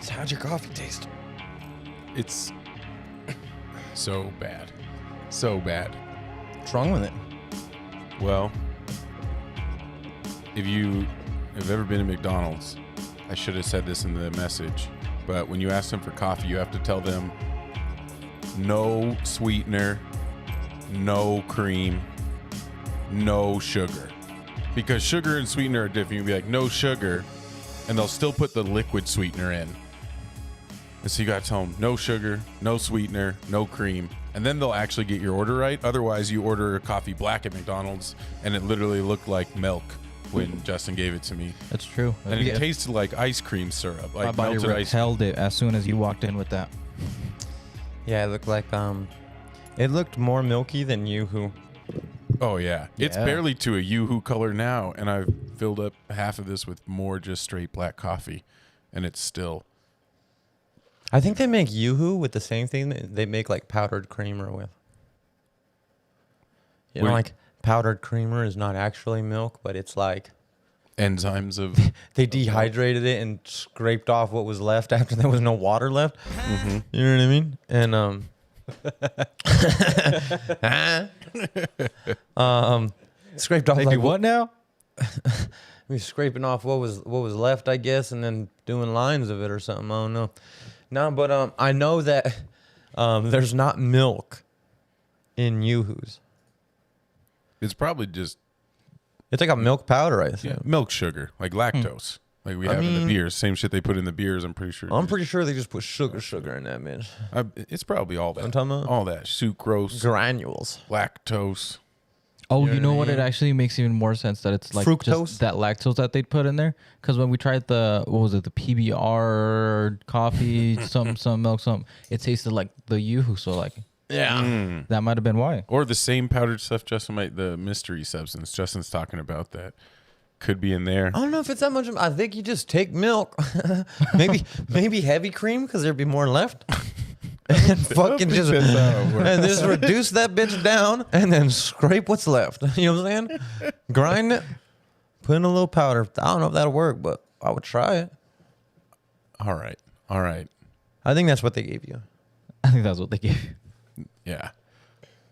So how'd your coffee taste? It's so bad. So bad. What's wrong with it? Well, if you have ever been to McDonald's, I should have said this in the message, but when you ask them for coffee, you have to tell them no sweetener, no cream, no sugar. Because sugar and sweetener are different. You'll be like, no sugar, and they'll still put the liquid sweetener in. And so you got to tell them no sugar, no sweetener, no cream, and then they'll actually get your order right. Otherwise, you order a coffee black at McDonald's, and it literally looked like milk when Justin gave it to me. That's true. And it tasted like ice cream syrup, like My body melted ice cream. repelled it as soon as you walked in with that. Yeah, it looked like it looked more milky than Yoo-hoo. Oh, yeah. It's Yeah. barely to a Yoo-hoo color now, and I've filled up half of this with more just straight black coffee, and it's still... I think they make Yoo-hoo with the same thing that they make like powdered creamer with. You know, Wait. like powdered creamer is not actually milk, but it's like enzymes of... they dehydrated it and scraped off what was left after there was no water left. Mm-hmm. You know what I mean? And scraped off They like do what now? we scraping off what was left, I guess, and then doing lines of it or something. I don't know. No, but I know that there's not milk in Yoo-hoos. It's probably just It's like a milk powder, I think. milk sugar, like lactose. Like we have in the mean- beers. Same shit they put in the beers, I'm pretty sure. I'm pretty sure they just put sugar in that, man. It's probably all that. I'm talking about? All that. Sucrose, Granules. lactose. Oh, You you know know what what? I It mean? actually makes even more sense that it's like Fructose? just that lactose that they'd put in there. Because when we tried the the PBR coffee, some milk, it tasted like the Yoo-hoo. So like Yeah. that might have been why. Or the same powdered stuff Justin might, the mystery substance Justin's talking about that could be in there. I don't know if it's that much. I think you just take milk, maybe heavy cream because there'd be more left, and fucking just That's how it works. and just reduce that bitch down and then scrape what's left. You know what I'm saying? Grind it, put in a little powder. I don't know if that'll work, but I would try it. All right. All right. I think that's what they gave you. I think that's what they gave you. Yeah.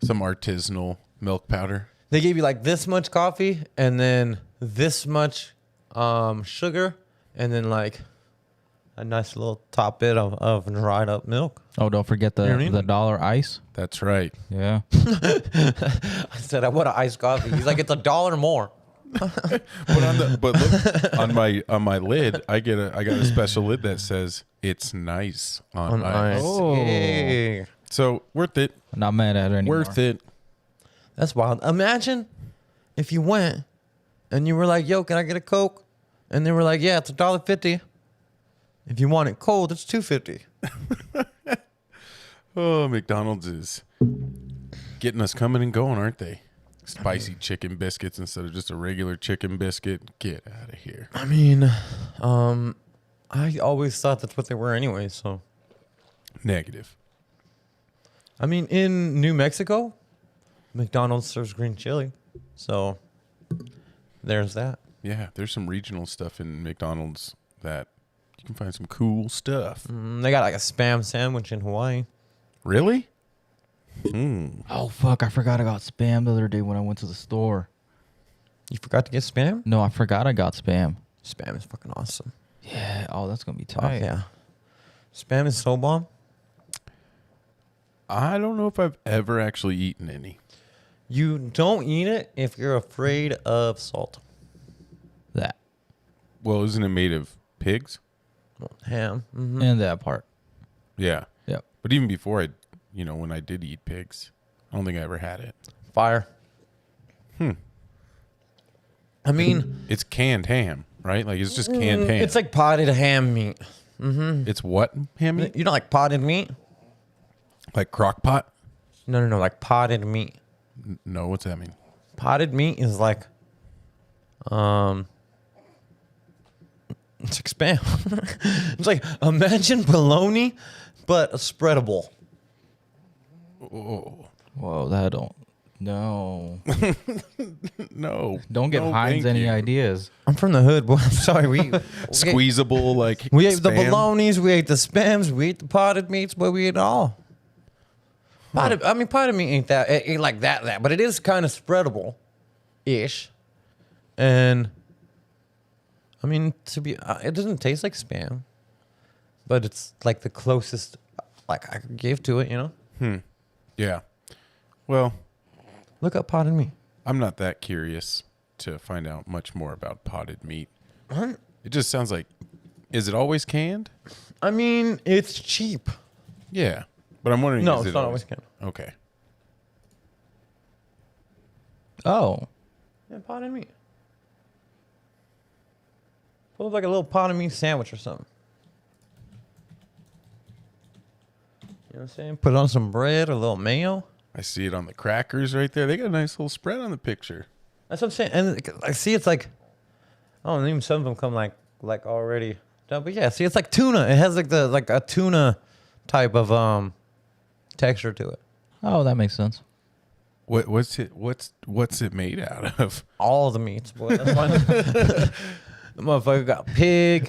Some artisanal milk powder. They gave you like this much coffee and then this much sugar and then like a nice little top bit of dried up milk. Oh, don't forget the You know what I mean? the dollar ice. That's right. Yeah. I said, I want an iced coffee. He's like, it's $1 more. But look on my lid, I got a special lid that says it's nice on ice. Oh. Hey. So worth it. Not mad at it anymore. Worth it. That's wild. Imagine if you went and you were like, yo, can I get a Coke? And they were like, yeah, it's $1.50. If you want it cold, it's $2.50. Oh, McDonald's is getting us coming and going, aren't they? Spicy chicken biscuits instead of just a regular chicken biscuit. Get out of here. I mean, I always thought that's what they were anyway. So, Negative. I mean, in New Mexico, McDonald's serves green chili. So, there's that. Yeah, there's some regional stuff in McDonald's that you can find some cool stuff. They got like a Spam sandwich in Hawaii. Really? Oh fuck! I forgot I got spam the other day when I went to the store. You forgot to get Spam? No, I forgot I got spam. Spam is fucking awesome. Yeah. Oh, that's gonna be Oh, tight. yeah. Spam is so bomb. I don't know if I've ever actually eaten any. You don't eat it if you're afraid of salt. That Well, isn't it made of pigs? Ham. and that part. Yeah. Yep. But even before when I did eat pigs, I don't think I ever had it. Fire. I mean, It's canned ham, right? Like it's just canned ham. it's like potted ham meat. It's what ham meat? You know, like potted meat? Like crock pot? No, like potted meat. No, what's that mean? Potted meat is like, it's like Spam. It's like, imagine bologna, but spreadable. Oh, Whoa, that don't. No. No. Don't give No, Heinz thank any you. ideas. I'm from the hood, boy. I'm sorry. Squeezable, like We ate the Spam? bolognas, we ate the spams, we ate the potted meats, but we ate it all. Potted meat ain't that it ain't like that, but it is kind of spreadable, ish. And I mean, it doesn't taste like spam, but it's like the closest like I could give to it, you know. Yeah. Well, Look up potted meat. I'm not that curious to find out much more about potted meat. It just sounds like, is it always canned? I mean, it's cheap. Yeah. But I'm wondering, No, is it's it not always canned. Okay. Oh. Yeah, potted meat. Pull up like a little potted meat sandwich or something. You know what I'm saying? Put it on some bread, a little mayo. I see it on the crackers right there. They got a nice little spread on the picture. That's what I'm saying. And I see it's like, oh, and even some of them come like already done. But yeah, see, it's like tuna. It has like a tuna type of texture to it. Oh, that makes sense. What's it made out of? All the meats, boy. That's why the motherfucker got pig,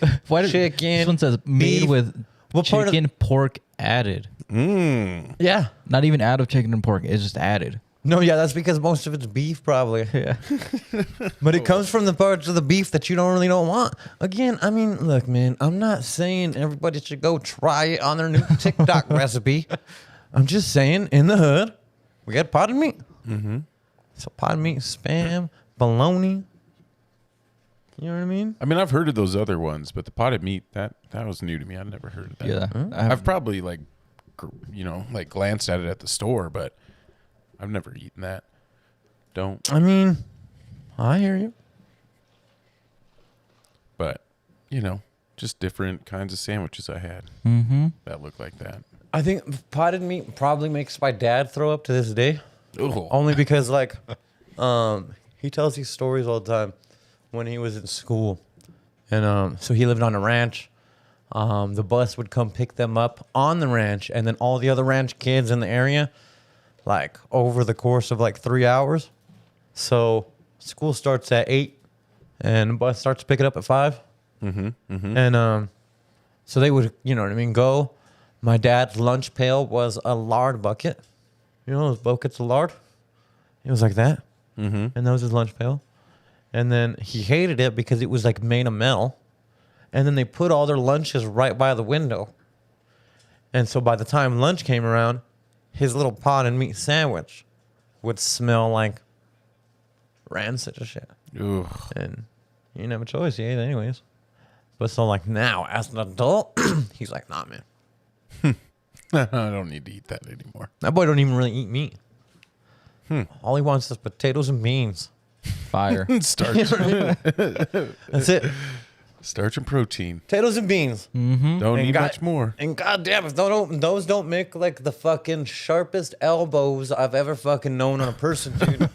chicken. This one says made beef. with What part of- chicken, pork added. Yeah. Not even out of chicken and pork. It's just added. No, yeah, that's because most of it's beef, probably. Yeah. But it comes from the parts of the beef that you don't want. Again, I mean, look, man, I'm not saying everybody should go try it on their new TikTok recipe. I'm just saying, in the hood, we got potted meat. Mm-hmm. So potted meat, spam, bologna. You know what I mean? I mean, I've heard of those other ones, but the potted meat, that was new to me. I've never heard of that. Yeah. I've probably like glanced at it at the store, but I've never eaten that. Don't. I mean, I hear you. But, just different kinds of sandwiches I had that look like that. I think potted meat probably makes my dad throw up to this day. Ooh. Only because, like, he tells these stories all the time when he was in school. And so he lived on a ranch. The bus would come pick them up on the ranch, and then all the other ranch kids in the area, like, over the course of, like, 3 hours. So school starts at 8, and the bus starts picking up at 5. And so they would, you know what I mean, go. My dad's lunch pail was a lard bucket. You know those buckets of lard? It was like that. And that was his lunch pail. And then he hated it because it was like made of metal. And then they put all their lunches right by the window. And so by the time lunch came around, his little potted meat sandwich would smell like rancid as shit. Ugh. And you didn't have a choice. He ate it anyways. But so like now, as an adult, he's like, nah, man. I don't need to eat that anymore. That boy don't even really eat meat. All he wants is potatoes and beans. Fire. Starch. That's it. Starch and protein. Potatoes and beans. Don't need God- much more. And goddamn, if those don't make like the fucking sharpest elbows I've ever fucking known on a person, dude.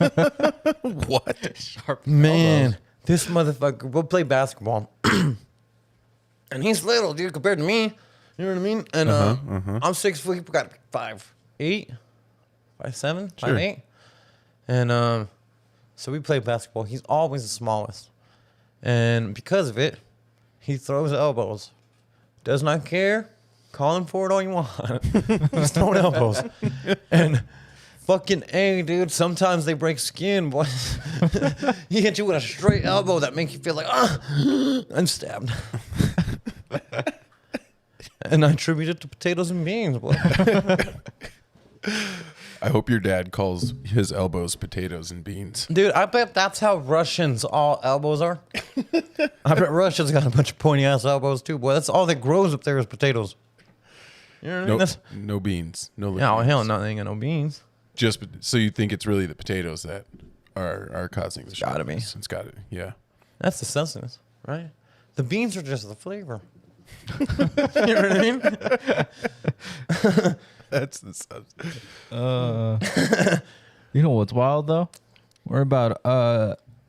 What? Sharp Man, elbows. this motherfucker. We'll play basketball, and he's little, dude, compared to me. You know what I mean? And I'm 6 foot. He got 5'8", 5'7", Sure. 5'8", and so we play basketball. He's always the smallest, and because of it, he throws elbows. Does not care. Call him for it all you want. He's throwing elbows, and fucking A, dude. Sometimes they break skin, boy. He hit you with a straight elbow that makes you feel like, I'm stabbed. And I attribute it to potatoes and beans, boy. I hope your dad calls his elbows potatoes and beans. Dude, I bet that's how Russians all elbows are. I bet Russians got a bunch of pointy ass elbows too, boy. That's all that grows up there is potatoes. You know what I mean? That's, No beans. No. no, beans. hell no, they ain't got no beans. Just so you think it's really the potatoes that are causing the gotta be. sharpness. It's got it. Yeah. That's the sustenance, right? The beans are just the flavor. You know what I mean? That's the substance. You know what's wild though? We're about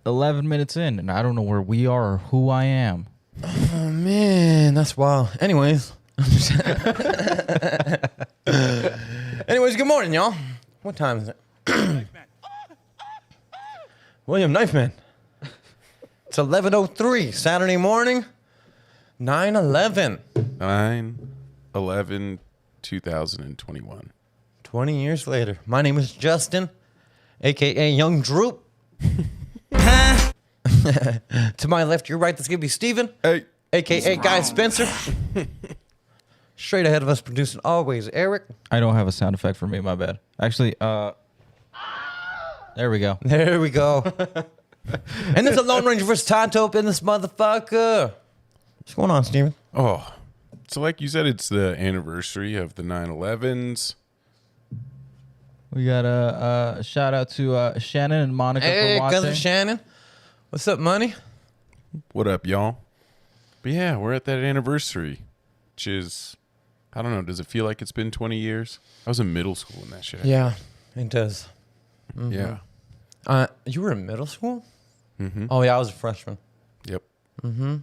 11 minutes in, and I don't know where we are or who I am. Oh man, that's wild. Anyways, good morning, y'all. What time is it? William Knifeman. It's 11:03 Saturday morning, 9/11. 9/11/2021. 20 years later. My name is Justin, a.k.a. Young Droop. To my left, your right, that's going to be Steven, Hey. a.k.a. Guy Spencer. Straight ahead of us, producing always, Eric. I don't have a sound effect for me. My bad. Actually, there we go. There we go. And there's a Lone Ranger versus Tonto up in this motherfucker. What's going on, Steven? Oh, so like you said, it's the anniversary of the 9/11s. We got a shout out to Shannon and Monica Hey, for watching. cousin Shannon. What's up, money? What up, y'all? But yeah, we're at that anniversary, which is, I don't know, does it feel like it's been 20 years? I was in middle school when that shit happened. Yeah, it does. Mm-hmm. Yeah. You were in middle school? Mm-hmm. Oh, yeah, I was a freshman. Yep. Mm-hmm.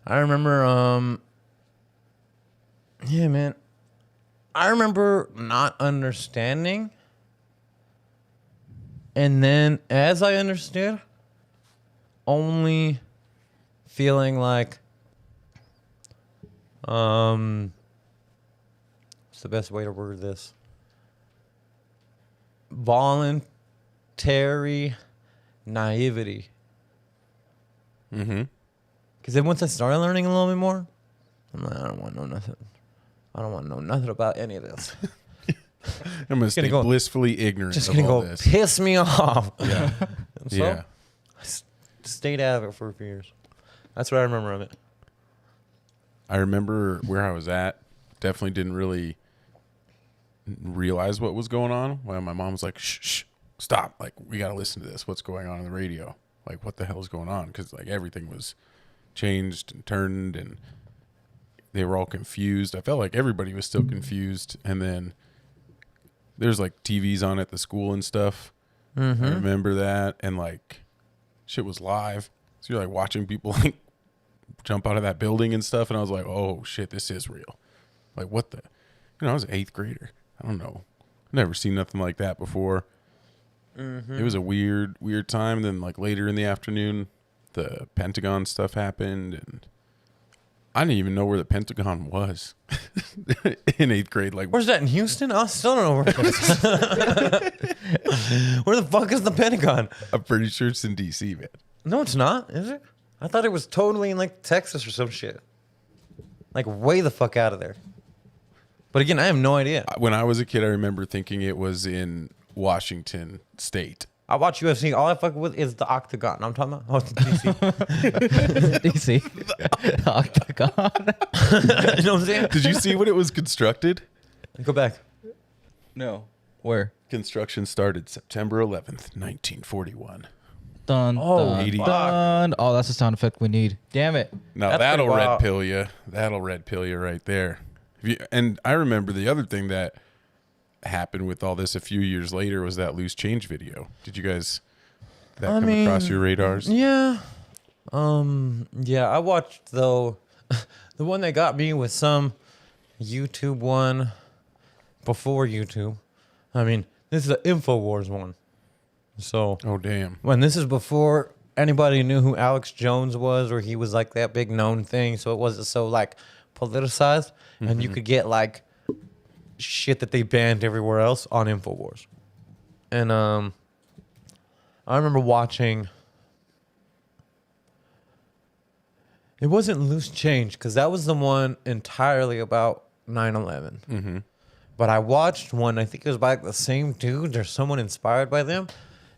I remember, yeah, man. I remember not understanding. And then as I understood, only feeling like, what's the best way to word this? Voluntary naivety. Mm-hmm. Because then once I started learning a little bit more, I'm like, I don't want to know nothing. I don't want to know nothing about any of this. I'm going to stay go- blissfully ignorant Just of gonna all go this. piss me off. Yeah. And so Yeah. I stayed out of it for a few years. That's what I remember of it. I remember where I was at. Definitely didn't really realize what was going on. When my mom was like, shh, stop. Like, we got to listen to this. What's going on in the radio? Like, what the hell is going on? Because, like, everything was changed and turned, and they were all confused. I felt like everybody was still confused. And then there's, like, TVs on at the school and stuff. Mm-hmm. I remember that. And, like, shit was live. So you're, like, watching people, like, jump out of that building and stuff. And I was like, oh, shit, this is real. Like, what the? You know, I was an 8th grader. I don't know. Never seen nothing like that before. Mm-hmm. It was a weird time. Then, like, later in the afternoon, the Pentagon stuff happened. And I didn't even know where the Pentagon was in 8th grade. Like, Where's that, in Houston? I still don't know where it is. Where the fuck is the Pentagon? I'm pretty sure it's in D.C., man. No, it's not, is it? I thought it was totally in, like, Texas or some shit. Like, way the fuck out of there. But again, I have no idea. When I was a kid, I remember thinking it was in Washington State. I watch UFC. All I fuck with is the Octagon. I'm talking about DC. DC. Octagon. You know what I'm saying? Did you see when it was constructed? Go back. No. Where? Construction started September 11th, 1941. Dun, Oh, dun, 80. dun. Oh, that's the sound effect we need. Damn it. Now That's that'll pretty red wild. pill you. That'll red pill you right there. And I remember the other thing that happened with all this a few years later was that loose change video. Did you guys come across your radars? Yeah. Yeah, I watched, though, the one that got me was some YouTube one before YouTube. I mean, this is an InfoWars one. So, Oh damn. when this is before anybody knew who Alex Jones was, or he was like that big known thing, so it wasn't so like politicized, and you could get like shit that they banned everywhere else on InfoWars. And I remember watching. It wasn't Loose Change, because that was the one entirely about 9/11. Mm-hmm. But I watched one, I think it was by like the same dude or someone inspired by them.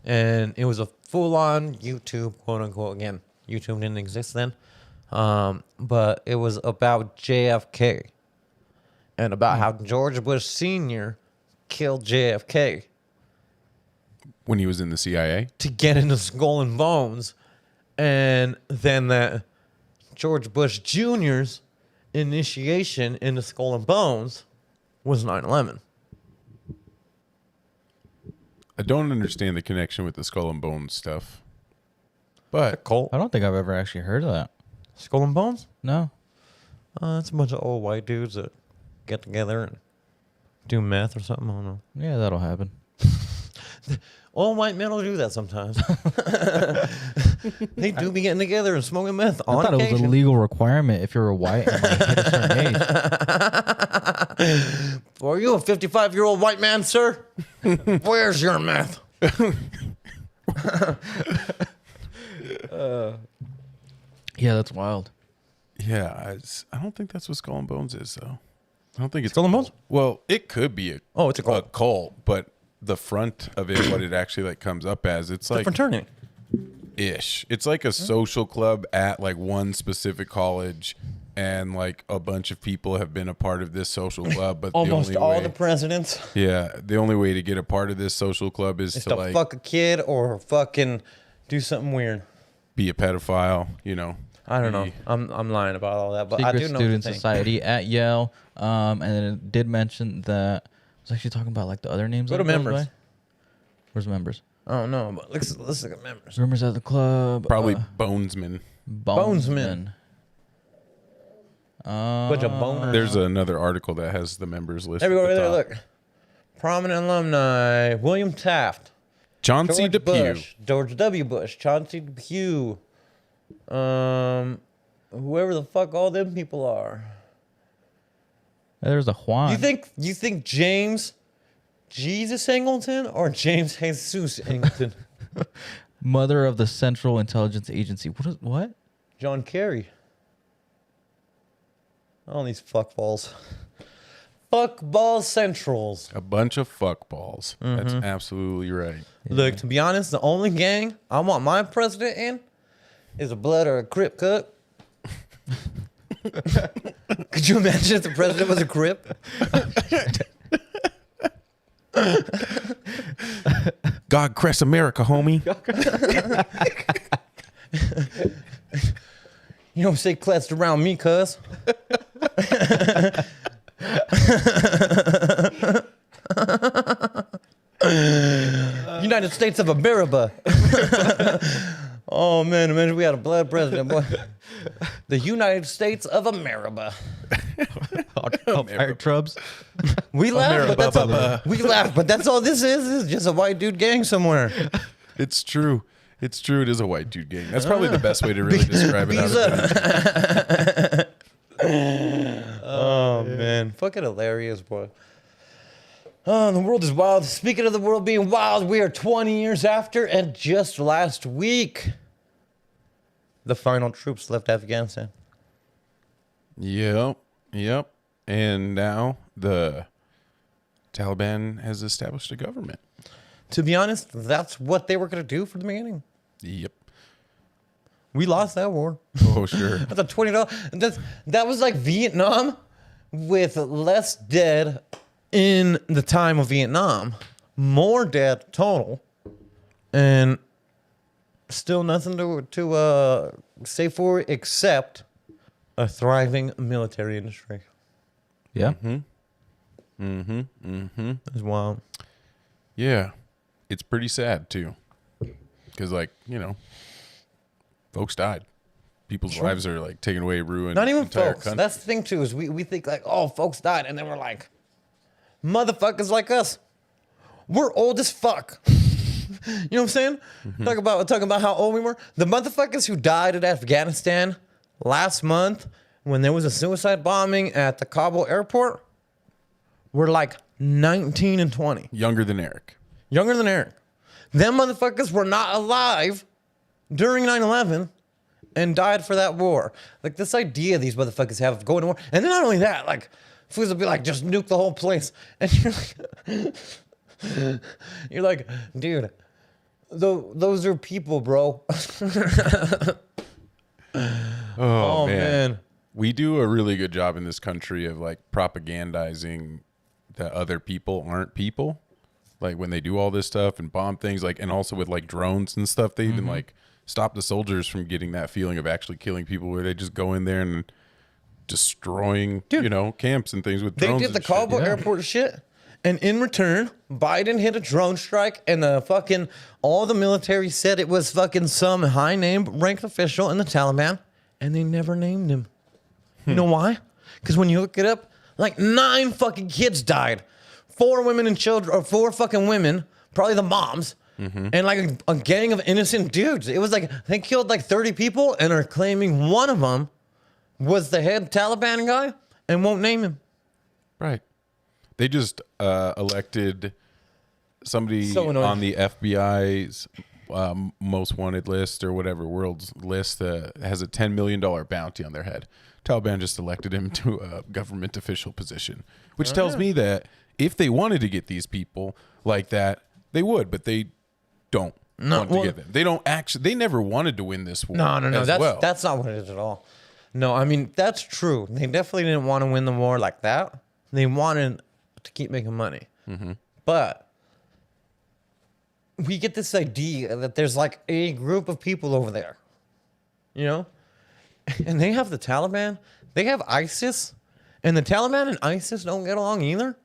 And it was a full-on YouTube, quote-unquote. Again, YouTube didn't exist then. But it was about JFK. And about how George Bush Sr. killed JFK When he was in the CIA? to get into Skull and Bones. And then that George Bush Jr.'s initiation into Skull and Bones was 9/11. I don't understand the connection with the skull and bones stuff. But Cult. I don't think I've ever actually heard of that. Skull and Bones? No. It's a bunch of old white dudes that get together and do meth or something. I don't know. Yeah, that'll happen. All white men will do that sometimes. They do be getting together and smoking meth I on thought it was a occasion. legal requirement if you're a white and like hit a certain age. Are you a 55-year-old white man, sir? Where's your meth? Yeah, that's wild. Yeah, I don't think that's what Skull and Bones is, though. I don't think it's Skull and Bones? Well, it could be It's a cult. cult, but the front of it, what it actually like comes up as, it's A like fraternity. ish. It's like a social club at like one specific college, and like a bunch of people have been a part of this social club. But Almost the only all way, the presidents the only way to get a part of this social club is is to to like fuck a kid or fucking do something weird. be a pedophile. You know, I don't know. be- I'm lying about all that, but I Secret do know Student the thing. Society at Yale. And then it did mention that I was actually talking about like the other names. Go that to it goes members. by. Where's members? I don't know, but let's look at members. Rumors at the club. probably Bonesman. Bonesmen. Bunch of boners. There's another article that has the members list. There we go. at the Right there, top. look. Prominent alumni: William Taft, Chauncey George Depew. Bush, George W. Bush, Chauncey Depew, whoever the fuck all them people are. There's a Juan. You think James Jesus Angleton or James Jesus Angleton? Mother of the Central Intelligence Agency. What? John Kerry. All these fuckballs. Fuckball centrals. A bunch of fuckballs. That's Mm-hmm. absolutely right. Look, to be honest, the only gang I want my president in is a blood or a Crip cut. Could you imagine if the president was a Crip? God crest America, homie. You don't say clets around me, cuz. United States of America. Oh man, imagine we had a blood president, boy. The United States of America. Fire trubs. We laugh, but that's all. We laugh, but that's all this is. This is just a white dude gang somewhere. It's true. It's true. It is a white dude gang. That's probably the best way to really describe it. Out of it. Oh man, fucking hilarious, boy. Oh, the world is wild. Speaking of the world being wild, we are 20 years after, and just last week, the final troops left Afghanistan. Yep. Yep. And now the Taliban has established a government. To be honest, that's what they were going to do from the beginning. Yep. We lost that war. Oh, sure. That's a $20. That was like Vietnam with less dead in the time of Vietnam, more dead total, and still nothing to say for it except a thriving military industry. Yeah. That's wild. Yeah. It's pretty sad, too. Because, like, you know, folks died. People's lives are, like, taken away, ruined. Not even entire folks. country. That's the thing too. Is we think like, oh, folks died, and then we're like, motherfuckers like us, we're old as fuck. You know what I'm saying? Talking about how old we were. The motherfuckers who died in Afghanistan last month when there was a suicide bombing at the Kabul airport were like 19 and 20, Younger than Eric. younger than Eric. Them motherfuckers were not alive during 9/11 and died for that war. Like this idea these motherfuckers have of going to war. And then not only that, like fools will be like, just nuke the whole place. And you're like, dude, those are people, bro. Oh man. We do a really good job in this country of like propagandizing that other people aren't people. Like when they do all this stuff and bomb things, like, and also with like drones and stuff, they even like stop the soldiers from getting that feeling of actually killing people, where they just go in there and destroying, you know, camps and things with They drones. did the and shit. Kabul airport shit. And in return, Biden hit a drone strike, and all the military said it was fucking some high named ranked official in the Taliban, and they never named him. You know why? Because when you look it up, like 9 fucking kids died. 4 women and children, or 4 fucking women, probably the moms, and like a gang of innocent dudes. It was like they killed like 30 people and are claiming one of them was the head Taliban guy and won't name him. Right. They just elected somebody So annoying. on the FBI's most wanted list or whatever world's list has a $10 million bounty on their head. Taliban just elected him to a government official position, which tells me that if they wanted to get these people like that, they would, but they don't want to get them. They don't actually. They never wanted to win this war. No. That's not what it is at all. No, I mean that's true. They definitely didn't want to win the war like that. They wanted to keep making money, but we get this idea that there's like a group of people over there, you know, and they have the Taliban, they have ISIS, and the Taliban and ISIS don't get along either.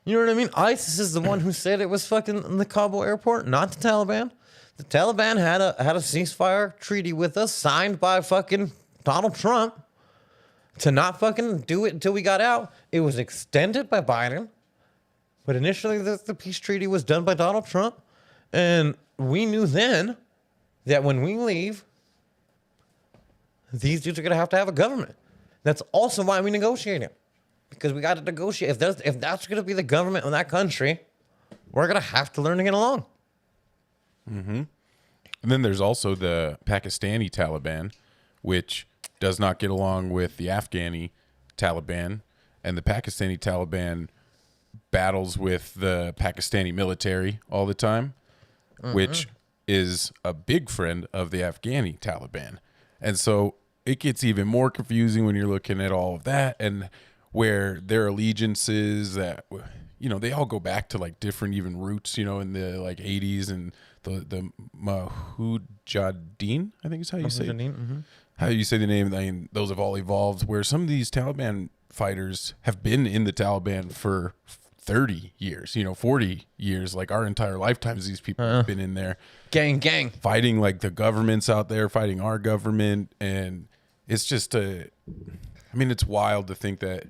You know what I mean? ISIS is the one who said it was fucking the Kabul airport, not the Taliban. The Taliban had a ceasefire treaty with us signed by fucking Donald Trump to not fucking do it until we got out. It was extended by Biden, but initially the peace treaty was done by Donald Trump. And we knew then that when we leave, these dudes are going to have a government. That's also why we negotiated. Because we got to negotiate. If that's going to be the government in that country, we're going to have to learn to get along. And then there's also the Pakistani Taliban, which does not get along with the Afghani Taliban. And the Pakistani Taliban battles with the Pakistani military all the time, which is a big friend of the Afghani Taliban. And so it gets even more confusing when you're looking at all of that and where their allegiances that, you know, they all go back to like different even roots, you know, in the like 80s and the Mujahideen, I think is how you say it. How you say the name. I mean, those have all evolved where some of these Taliban fighters have been in the Taliban for 30 years, you know, 40 years, like our entire lifetimes these people have been in there. Gang. Fighting like the governments out there, fighting our government. And it's just I mean, it's wild to think that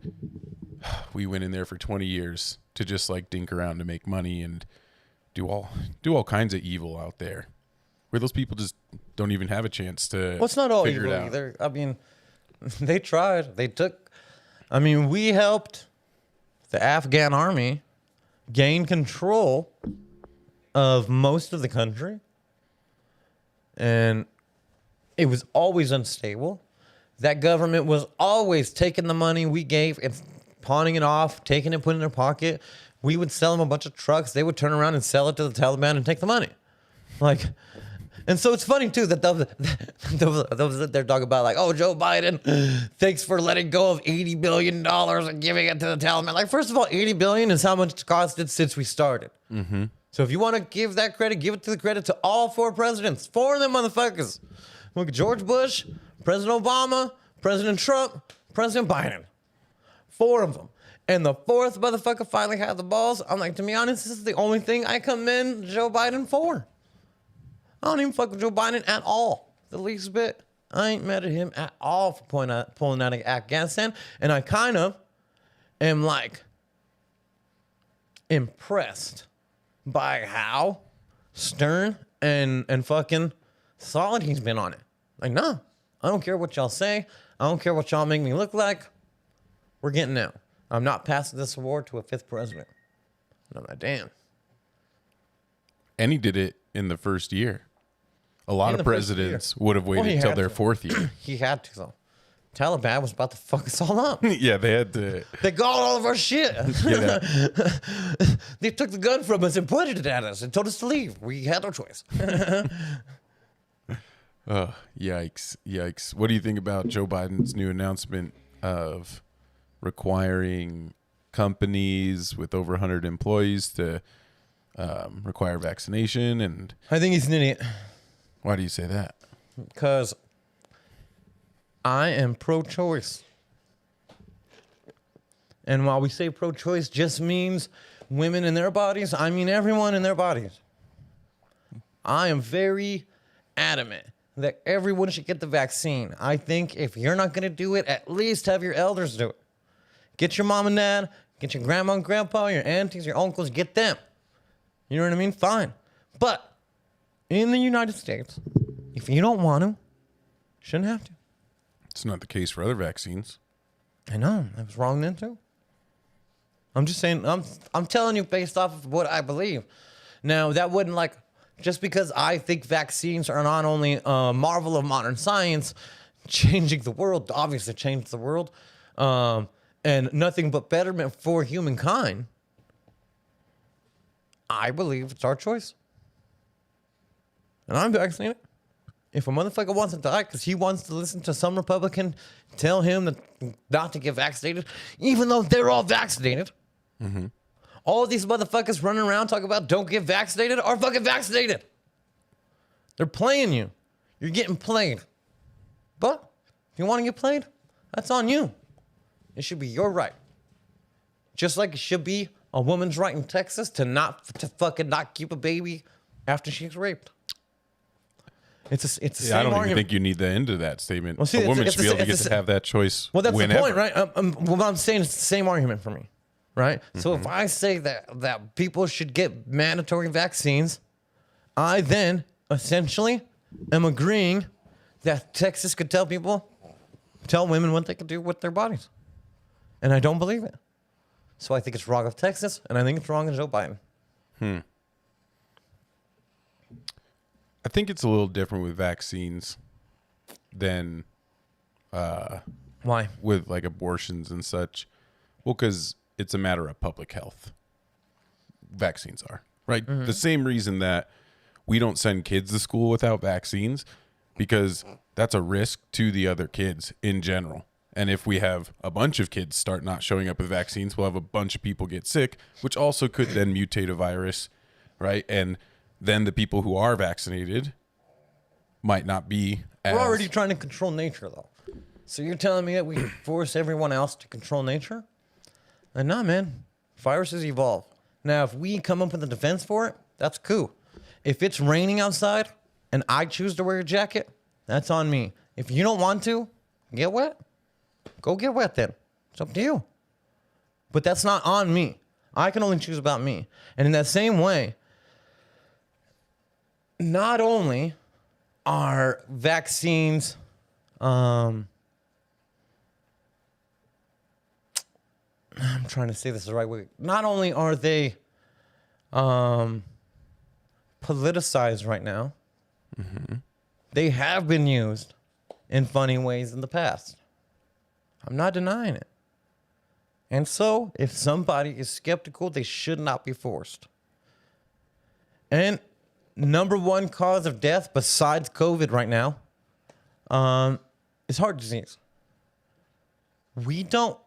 we went in there for 20 years to just like dink around to make money and do all kinds of evil out there where those people just don't even have a chance to Well, it's not all figure evil it out. either. I mean, they tried. We helped the Afghan army gain control of most of the country. And it was always unstable. That government was always taking the money we gave and pawning it off, taking it, putting it in their pocket. We would sell them a bunch of trucks. They would turn around and sell it to the Taliban and take the money. Like, and so it's funny too that those that they're talking about like, oh, Joe Biden, thanks for letting go of $80 billion and giving it to the Taliban. Like, first of all, $80 billion is how much it's costed since we started. So if you want to give that credit, give it to the credit to all 4 presidents, 4 of them motherfuckers. Look, George Bush, President Obama, President Trump, President Biden. 4 of them. And the 4th motherfucker finally had the balls. I'm like, to be honest, this is the only thing I commend Joe Biden for. I don't even fuck with Joe Biden at all. The least bit. I ain't mad at him at all for pulling out of Afghanistan. And I kind of am like impressed by how stern and fucking solid he's been on it. Like, no, I don't care what y'all say. I don't care what y'all make me look like. We're getting out. I'm not passing this award to a 5th president. And I'm like, damn. And he did it in the first year. A lot of presidents would have waited until their 4th year. He had to, though. Taliban was about to fuck us all up. Yeah, they had to. They got all of our shit. Yeah. They took the gun from us and pointed it at us and told us to leave. We had no choice. Oh, yikes. What do you think about Joe Biden's new announcement of requiring companies with over 100 employees to require vaccination? And I think he's an idiot. why do you say that? Because I am pro-choice. And while we say pro-choice just means women in their bodies, I mean everyone in their bodies. I am very adamant that everyone should get the vaccine. I think if you're not going to do it, at least have your elders do it. Get your mom and dad, get your grandma and grandpa, your aunties, your uncles, get them. You know what I mean? Fine. But in the United States, if you don't want to, shouldn't have to. It's not the case for other vaccines. I know. I was wrong then too. I'm just saying, I'm telling you based off of what I believe. Now, that wouldn't like, just because I think vaccines are not only a marvel of modern science, changing the world, obviously changed the world, and nothing but betterment for humankind, I believe it's our choice. And I'm vaccinated. If a motherfucker wants to die because he wants to listen to some Republican tell him that not to get vaccinated, even though they're all vaccinated, all of these motherfuckers running around talking about don't get vaccinated are fucking vaccinated. They're playing you. You're getting played. But if you want to get played, that's on you. It should be your right. Just like it should be a woman's right in Texas to fucking not keep a baby after she's raped. It's the same I don't argument. even think you need the end of that statement. Well, see, a woman it's should be able to get to have that choice. Well, that's whenever. the point, right? What I'm saying is it's the same argument for me, right? So if I say that people should get mandatory vaccines, I then essentially am agreeing that Texas could tell women what they could do with their bodies. And I don't believe it. So I think it's wrong of Texas, and I think it's wrong of Joe Biden. I think it's a little different with vaccines than Why? with like abortions and such. Well, because it's a matter of public health. Vaccines are, right? The same reason that we don't send kids to school without vaccines, because that's a risk to the other kids in general. And if we have a bunch of kids start not showing up with vaccines, we'll have a bunch of people get sick, which also could then mutate a virus, right? And then the people who are vaccinated might not be as... We're already trying to control nature, though. So you're telling me that we force everyone else to control nature? And nah, man. Viruses evolve. Now, if we come up with a defense for it, that's cool. If it's raining outside and I choose to wear a jacket, that's on me. If you don't want to get wet, go get wet then. It's up to you. But that's not on me. I can only choose about me. And in that same way, not only are vaccines I'm trying to say this the right way. Not only are they politicized right now, they have been used in funny ways in the past. I'm not denying it. And so, if somebody is skeptical, they should not be forced. And number one cause of death besides COVID right now is heart disease. We don't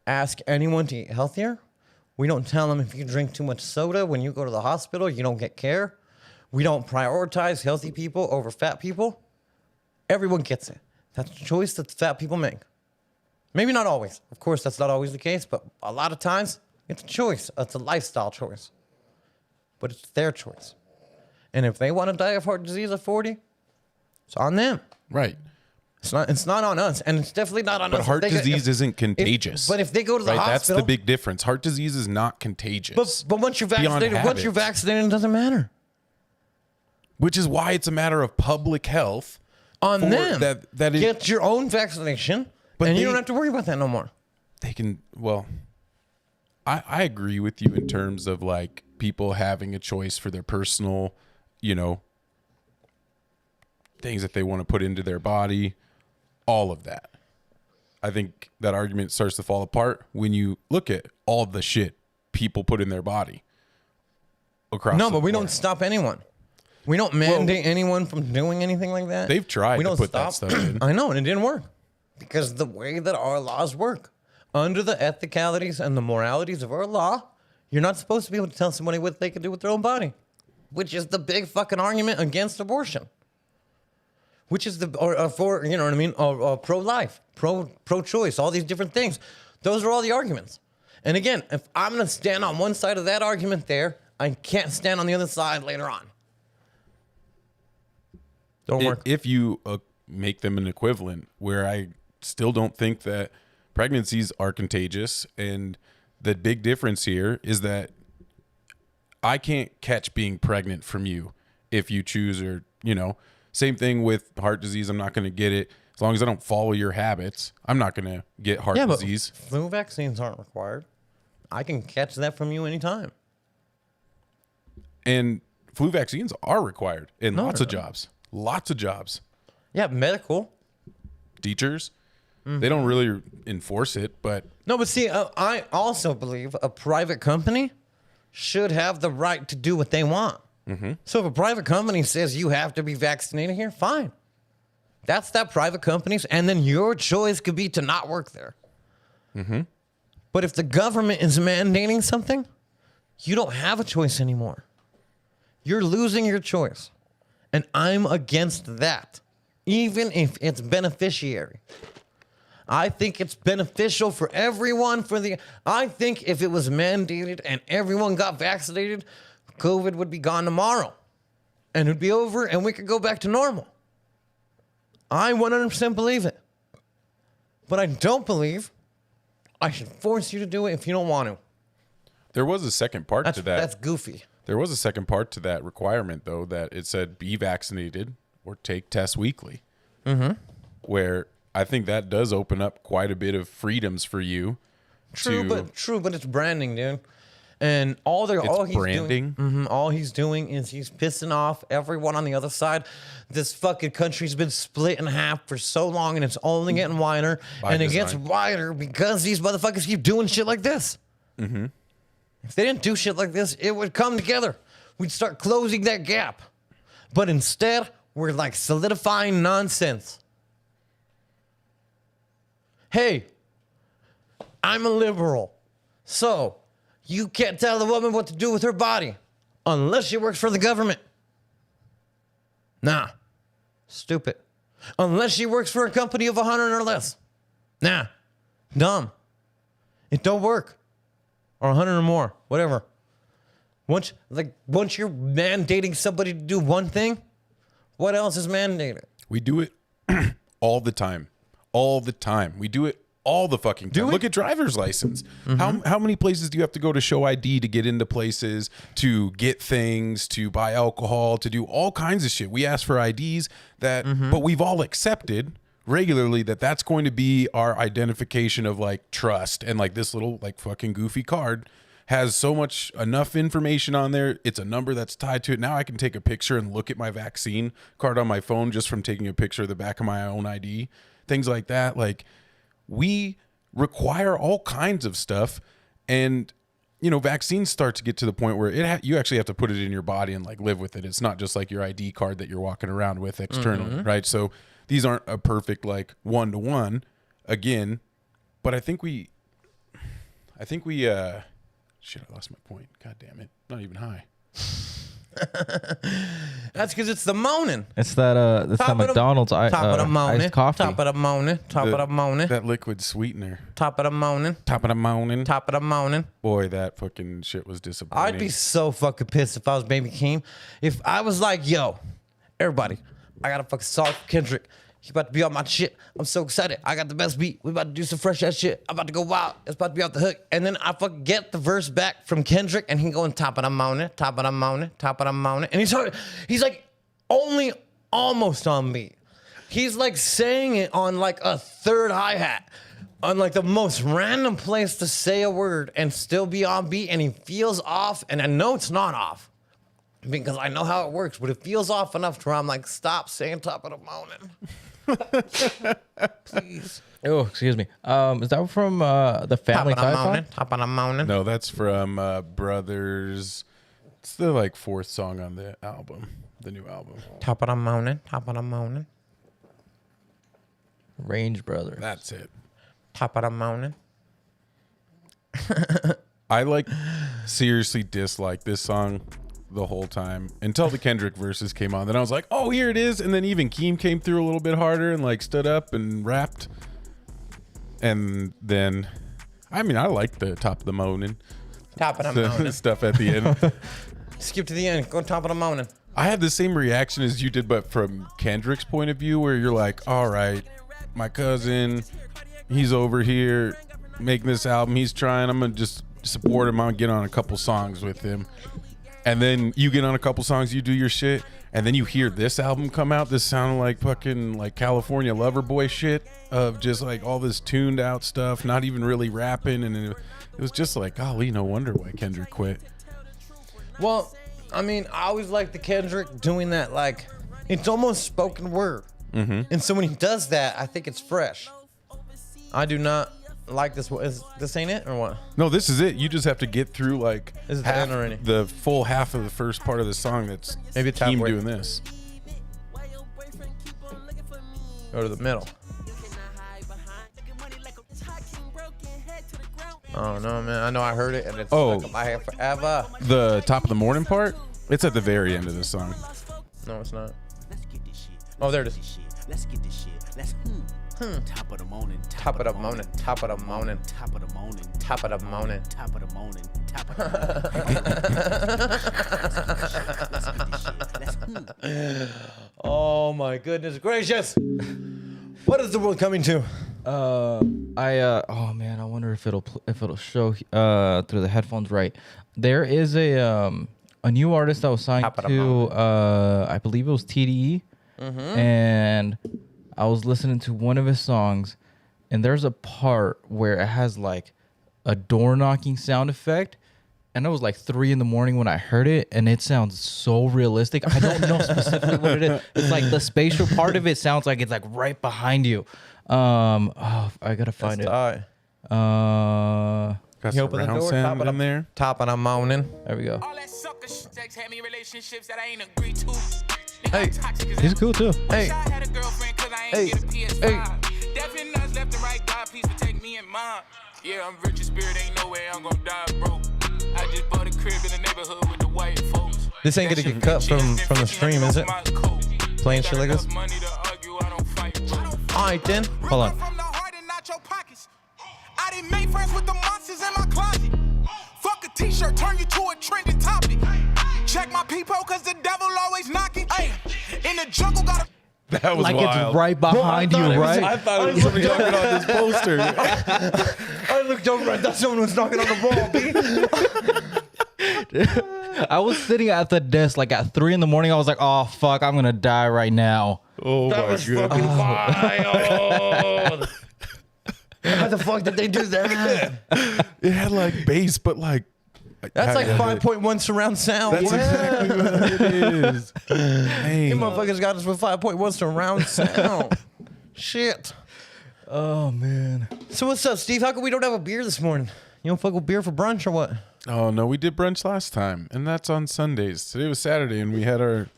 ask anyone to eat healthier. We don't tell them if you drink too much soda when you go to the hospital, you don't get care. We don't prioritize healthy people over fat people. Everyone gets it. That's a choice that the fat people make. Maybe not always. Of course, that's not always the case, but a lot of times it's a choice. It's a lifestyle choice. But it's their choice. And if they want to die of heart disease at 40, it's on them. Right. It's not on us, and it's definitely not on us. But heart disease isn't contagious. But if they go to the right, hospital, that's the big difference. Heart disease is not contagious. But once you're Beyond vaccinated, it doesn't matter. Which is why it's a matter of public health On them. Get your own vaccination, and you don't have to worry about that no more. They can, well, I agree with you in terms of like people having a choice for their personal, things that they want to put into their body, all of that. I think that argument starts to fall apart when you look at all the shit people put in their body across. No, but we don't stop anyone. We don't mandate anyone from doing anything like that. They've tried to put that stuff in. I know, and it didn't work. Because the way that our laws work, under the ethicalities and the moralities of our law, you're not supposed to be able to tell somebody what they can do with their own body. Which is the big fucking argument against abortion. Which is for, you know what I mean, pro-life, pro-choice, all these different things. Those are all the arguments. And again, if I'm going to stand on one side of that argument there, I can't stand on the other side later on. Don't work. If you make them an equivalent, where I still don't think that pregnancies are contagious, and the big difference here is that I can't catch being pregnant from you if you choose, or, same thing with heart disease. I'm not going to get it. As long as I don't follow your habits, I'm not going to get heart disease. But flu vaccines aren't required. I can catch that from you anytime. And flu vaccines are required in No, lots they're of not. jobs. Lots of jobs. Yeah, medical. Teachers, they don't really enforce it, but No, but see, I also believe a private company should have the right to do what they want. So if a private company says you have to be vaccinated here, fine. That's that private company's, and then your choice could be to not work there. But if the government is mandating something, you don't have a choice anymore. You're losing your choice. And I'm against that, even if it's beneficiary. I think it's beneficial for everyone. I think if it was mandated and everyone got vaccinated, COVID would be gone tomorrow. And it'd be over and we could go back to normal. I 100% believe it. But I don't believe I should force you to do it if you don't want to. there was a second part to that. That's goofy. There was a second part to that requirement, though, that it said be vaccinated or take tests weekly. Where I think that does open up quite a bit of freedoms for you. True, but it's branding, dude. And all he's branding? doing, all he's doing is he's pissing off everyone on the other side. This fucking country's been split in half for so long, and it's only getting wider. By It gets design. wider because these motherfuckers keep doing shit like this. If they didn't do shit like this, it would come together. We'd start closing that gap. But instead, we're like solidifying nonsense. Hey, I'm a liberal. So, you can't tell the woman what to do with her body unless she works for the government. Nah. Stupid. Unless she works for a company of 100 or less. Nah. Dumb. It don't work. Or 100 or more. Whatever. Once you're mandating somebody to do one thing, what else is mandated? We do it all the time. All the time. We do it all the fucking time. Look at driver's license. How many places do you have to go to show ID to get into places, to get things, to buy alcohol, to do all kinds of shit? We ask for IDs but we've all accepted regularly that that's going to be our identification of like trust, and like this little like fucking goofy card has so much enough information on there. It's a number that's tied to it. Now I can take a picture and look at my vaccine card on my phone just from taking a picture of the back of my own ID. Things like that. Like, we require all kinds of stuff, and vaccines start to get to the point where you actually have to put it in your body and like live with it. It's not just like your ID card that you're walking around with externally, right? So these aren't a perfect like one-to-one again, but I think we shit, I lost my point. God damn it. Not even high. That's because it's the moaning. It's that McDonald's top of the morning, iced coffee. Top of the morning, top of the morning, That liquid sweetener. top of the morning, Top of the morning. top of the morning. Boy, that fucking shit was disappointing. I'd be so fucking pissed if I was Baby Keem. If I was like, yo, everybody, I got a fucking song for Kendrick. He about to be on my shit. I'm so excited. I got the best beat. We about to do some fresh ass shit. I'm about to go wild. It's about to be off the hook. And then I fucking get the verse back from Kendrick, and he going top of the morning, top of the morning, top of the morning. And he's like only almost on beat. He's like saying it on like a third hi-hat, on like the most random place to say a word and still be on beat, and he feels off, and I know it's not off because I know how it works, but it feels off enough to where I'm like, stop saying top of the morning. Please. Oh, excuse me. Is that from the Family Top of the Tie morning, song? top of the morning. No, that's from Brothers. It's the like fourth song on the album, the new album. Top of the morning, top of the morning, Range Brothers. That's it. top of the morning. I like seriously dislike this song the whole time until the Kendrick verses came on. Then I was like, oh, here it is. And then even Keem came through a little bit harder and like stood up and rapped. And then, I mean, I like the top of the morning. Top of the morning. Stuff at the end. Skip to the end. Go top of the morning. I had the same reaction as you did, but from Kendrick's point of view, where you're like, all right, my cousin, he's over here making this album. He's trying. I'm going to just support him. I'll get on a couple songs with him. And then you get on a couple songs, you do your shit, and then you hear this album come out. This sounded like fucking like California Lover Boy shit of just like all this tuned out stuff, not even really rapping, and it was just like, golly, no wonder why Kendrick quit. Well, I mean, I always like the Kendrick doing that, like, it's almost spoken word. Mm-hmm. And so when he does that, I think it's fresh. I do not like this. This ain't it or what? No, this is it. You just have to get through like Is it the end already? the full half of the first part of the song. That's Maybe it's Team halfway. doing this. Go to the middle. Oh no, man! I know I heard it and it's stuck in my head forever. The top of the morning part. It's at the very end of the song. No, it's not. Oh, there it is. Let's get this shit. Let's top of the morning. Top of the morning. Top of the morning. Top of the morning. Top of the morning. Top of the morning. Top of the morning. Oh my goodness gracious! What is the world coming to? Oh man, I wonder if it'll show through the headphones right. There is a new artist that was signed Top of the to I believe it was TDE, and I was listening to one of his songs, and there's a part where it has like a door knocking sound effect. And it was like 3 a.m. when I heard it, and it sounds so realistic. I don't know specifically what it is. It's like the spatial part of it sounds like it's like right behind you. I gotta find it. Got You some open the round door, sound top of in there. Top of the morning. There we go. All that sucker sex had me relationships that I ain't agreed to. Hey, He's cool too. Hey, I had a girlfriend cause I Hey, ain't get a PS5. hey. Definitely nuts left and right. God, please protect me and mine. Yeah, I'm rich in spirit. Ain't no way I'm gonna die broke. I just bought a crib in the neighborhood with the white folks. this ain't gonna get cut from the stream, is it? Playing shit like this. All right then. Hold on. From the heart and not your pockets. I didn't make friends with the monsters in my closet. Fuck a t-shirt, turn you to a trending topic. Check my peephole cause the devil always knocking. Hey, in the jungle got a That was Like wild. it's right behind you, right? I thought it was somebody knocking on this poster. I looked over. I thought someone was knocking on the wall, B. I was sitting at the desk like at 3 a.m. I was like, oh fuck, I'm gonna die right now. Oh That my was god. fucking wild. How the fuck did they do that? It had like bass, but like That's like Yeah. 5.1 surround sound. That's Yeah. exactly what it is. You Dang. motherfuckers got us with 5.1 surround sound. Shit. Oh man. So what's up, Steve? How come we don't have a beer this morning? You don't fuck with beer for brunch or what? Oh no, we did brunch last time, and that's on Sundays. Today was Saturday, and we had our.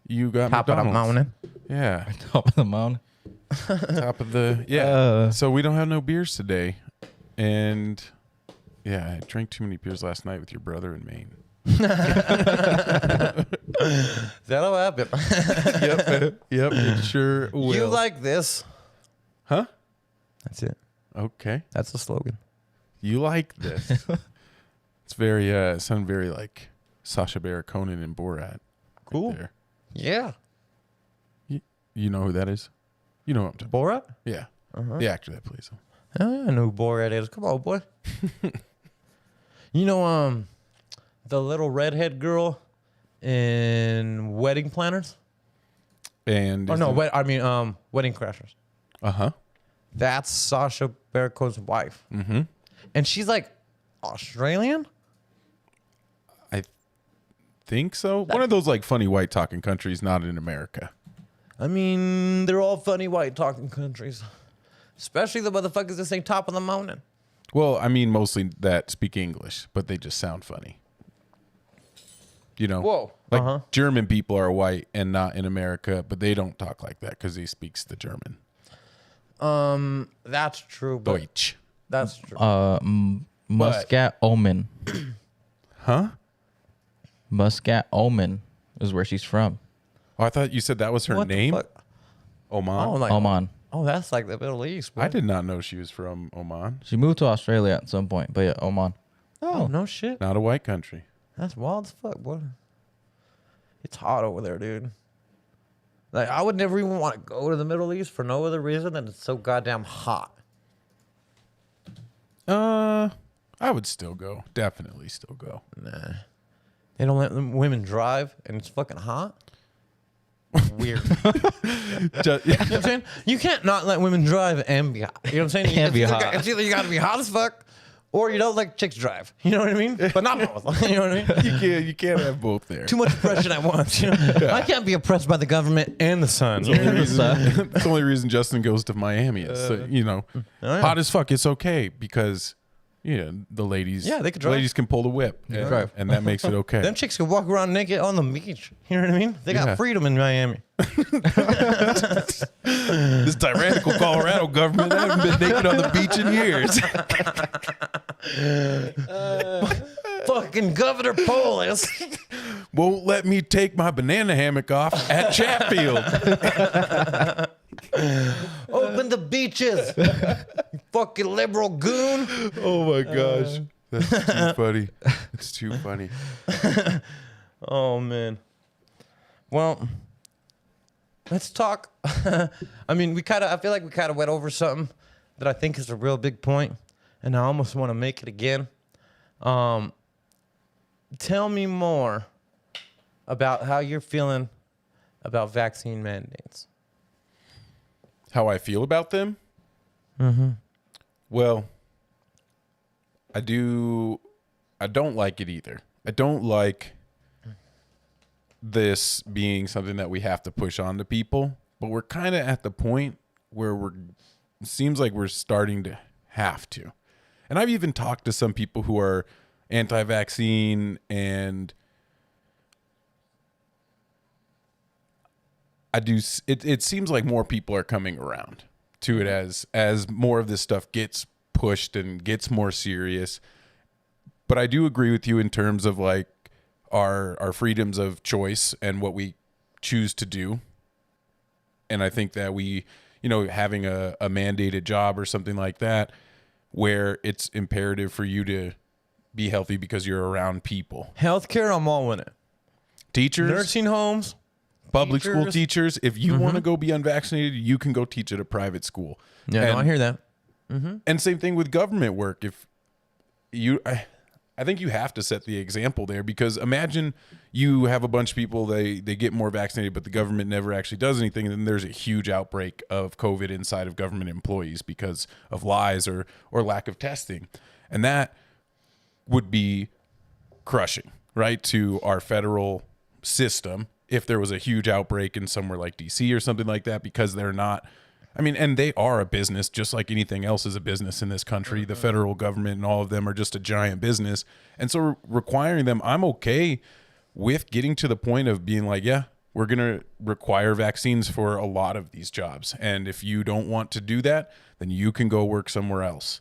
You got Top of the McDonald's. morning. Yeah, Top of the mountain. top of the yeah. So we don't have no beers today, and yeah, I drank too many beers last night with your brother in Maine. That'll happen. Yep, it sure will. You like this? Huh? That's it. Okay. That's the slogan. You like this? It's very sound very like Sacha Baron Cohen and Borat. Cool. Right there. Yeah. You know who that is? You know who I'm talking. Borat? Yeah, Uh-huh. the actor that plays him. Oh, I know who Borat is. Come on, boy. You know, the little redhead girl in Wedding Planners? And Oh no, Wedding Crashers. Uh-huh. That's Sacha Baron Cohen's wife, Mm-hmm. and she's like Australian. I think so. One of those like funny white talking countries, not in America. I mean, they're all funny white talking countries, especially the motherfuckers that say top of the mountain. Well, I mean mostly that speak English, but they just sound funny. You know? Whoa. Like Uh-huh. German people are white and not in America, but they don't talk like that because he speaks the German. That's true. But Deutsch. that's true. Muscat Omen. Huh? Muscat Omen is where she's from. Oh, I thought you said that was her What the name. fuck? Oman. Oh, like, Oman. oh, that's like the Middle East. Bro. I did not know she was from Oman. She moved to Australia at some point, but yeah, Oman. Oh, no shit. Not a white country. That's wild as fuck, boy. It's hot over there, dude. Like, I would never even want to go to the Middle East for no other reason than it's so goddamn hot. I would still go. Definitely still go. Nah. They don't let women drive, and it's fucking hot. Weird. You know what I'm saying? You can't not let women drive and be hot. You know what I'm saying? And be hot. It's either you got to be hot as fuck, or you don't let chicks drive. You know what I mean? But not both. You know what I mean? You can't have both there. Too much oppression at once. You know? I can't be oppressed by the government and the sun. That's the only reason Justin goes to Miami is, hot as fuck. It's okay because, the ladies. Yeah, they can the drive. ladies can pull the whip. can drive. And that makes it okay. Them chicks can walk around naked on the beach. You know what I mean? They got freedom in Miami. This tyrannical Colorado government, I haven't been naked on the beach in years. Fucking Governor Polis Won't let me take my banana hammock off at Chatfield. open the beaches. You fucking liberal goon. Oh my gosh. That's too funny. It's too funny. Oh man. Well, let's talk. I mean, I feel like we kind of went over something that I think is a real big point, and I almost want to make it again. Tell me more about how you're feeling about vaccine mandates. How I feel about them? Mm-hmm. Well, I don't like it either. I don't like this being something that we have to push on to people, but we're kind of at the point where it seems like we're starting to have to. And I've even talked to some people who are anti-vaccine, and it seems like more people are coming around to it as more of this stuff gets pushed and gets more serious. But I do agree with you in terms of like our freedoms of choice and what we choose to do. And I think that we, having a mandated job or something like that, where it's imperative for you to be healthy because you're around people. Healthcare, I'm all in it. Teachers, Nursing homes, public school teachers. teachers. If you want to go be unvaccinated, you can go teach at a private school. Yeah, no, I hear that. And same thing with government work. If I think you have to set the example there, because imagine you have a bunch of people, they get more vaccinated, but the government never actually does anything. And then there's a huge outbreak of COVID inside of government employees because of lies or lack of testing. And that would be crushing, right, to our federal system if there was a huge outbreak in somewhere like DC or something like that, because they're not. I mean, and they are a business just like anything else is a business in this country. The federal government and all of them are just a giant business. And so requiring them, I'm okay with getting to the point of being like, yeah, we're going to require vaccines for a lot of these jobs. And if you don't want to do that, then you can go work somewhere else.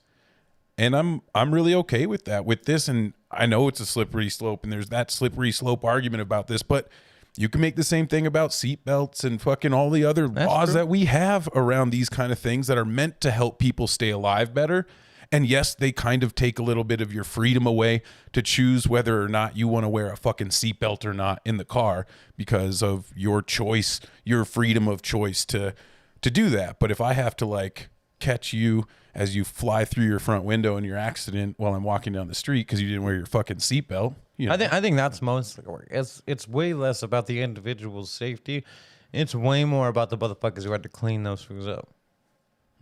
And I'm really okay with that, with this. And I know it's a slippery slope, and there's that slippery slope argument about this, but you can make the same thing about seatbelts and fucking all the other laws that we have around these kind of things that are meant to help people stay alive better. And yes, they kind of take a little bit of your freedom away to choose whether or not you want to wear a fucking seatbelt or not in the car because of your choice, your freedom of choice to do that. But if I have to like catch you as you fly through your front window in your accident while I'm walking down the street because you didn't wear your fucking seatbelt. I think that's mostly work. It's way less about the individual's safety. It's way more about the motherfuckers who had to clean those foods up.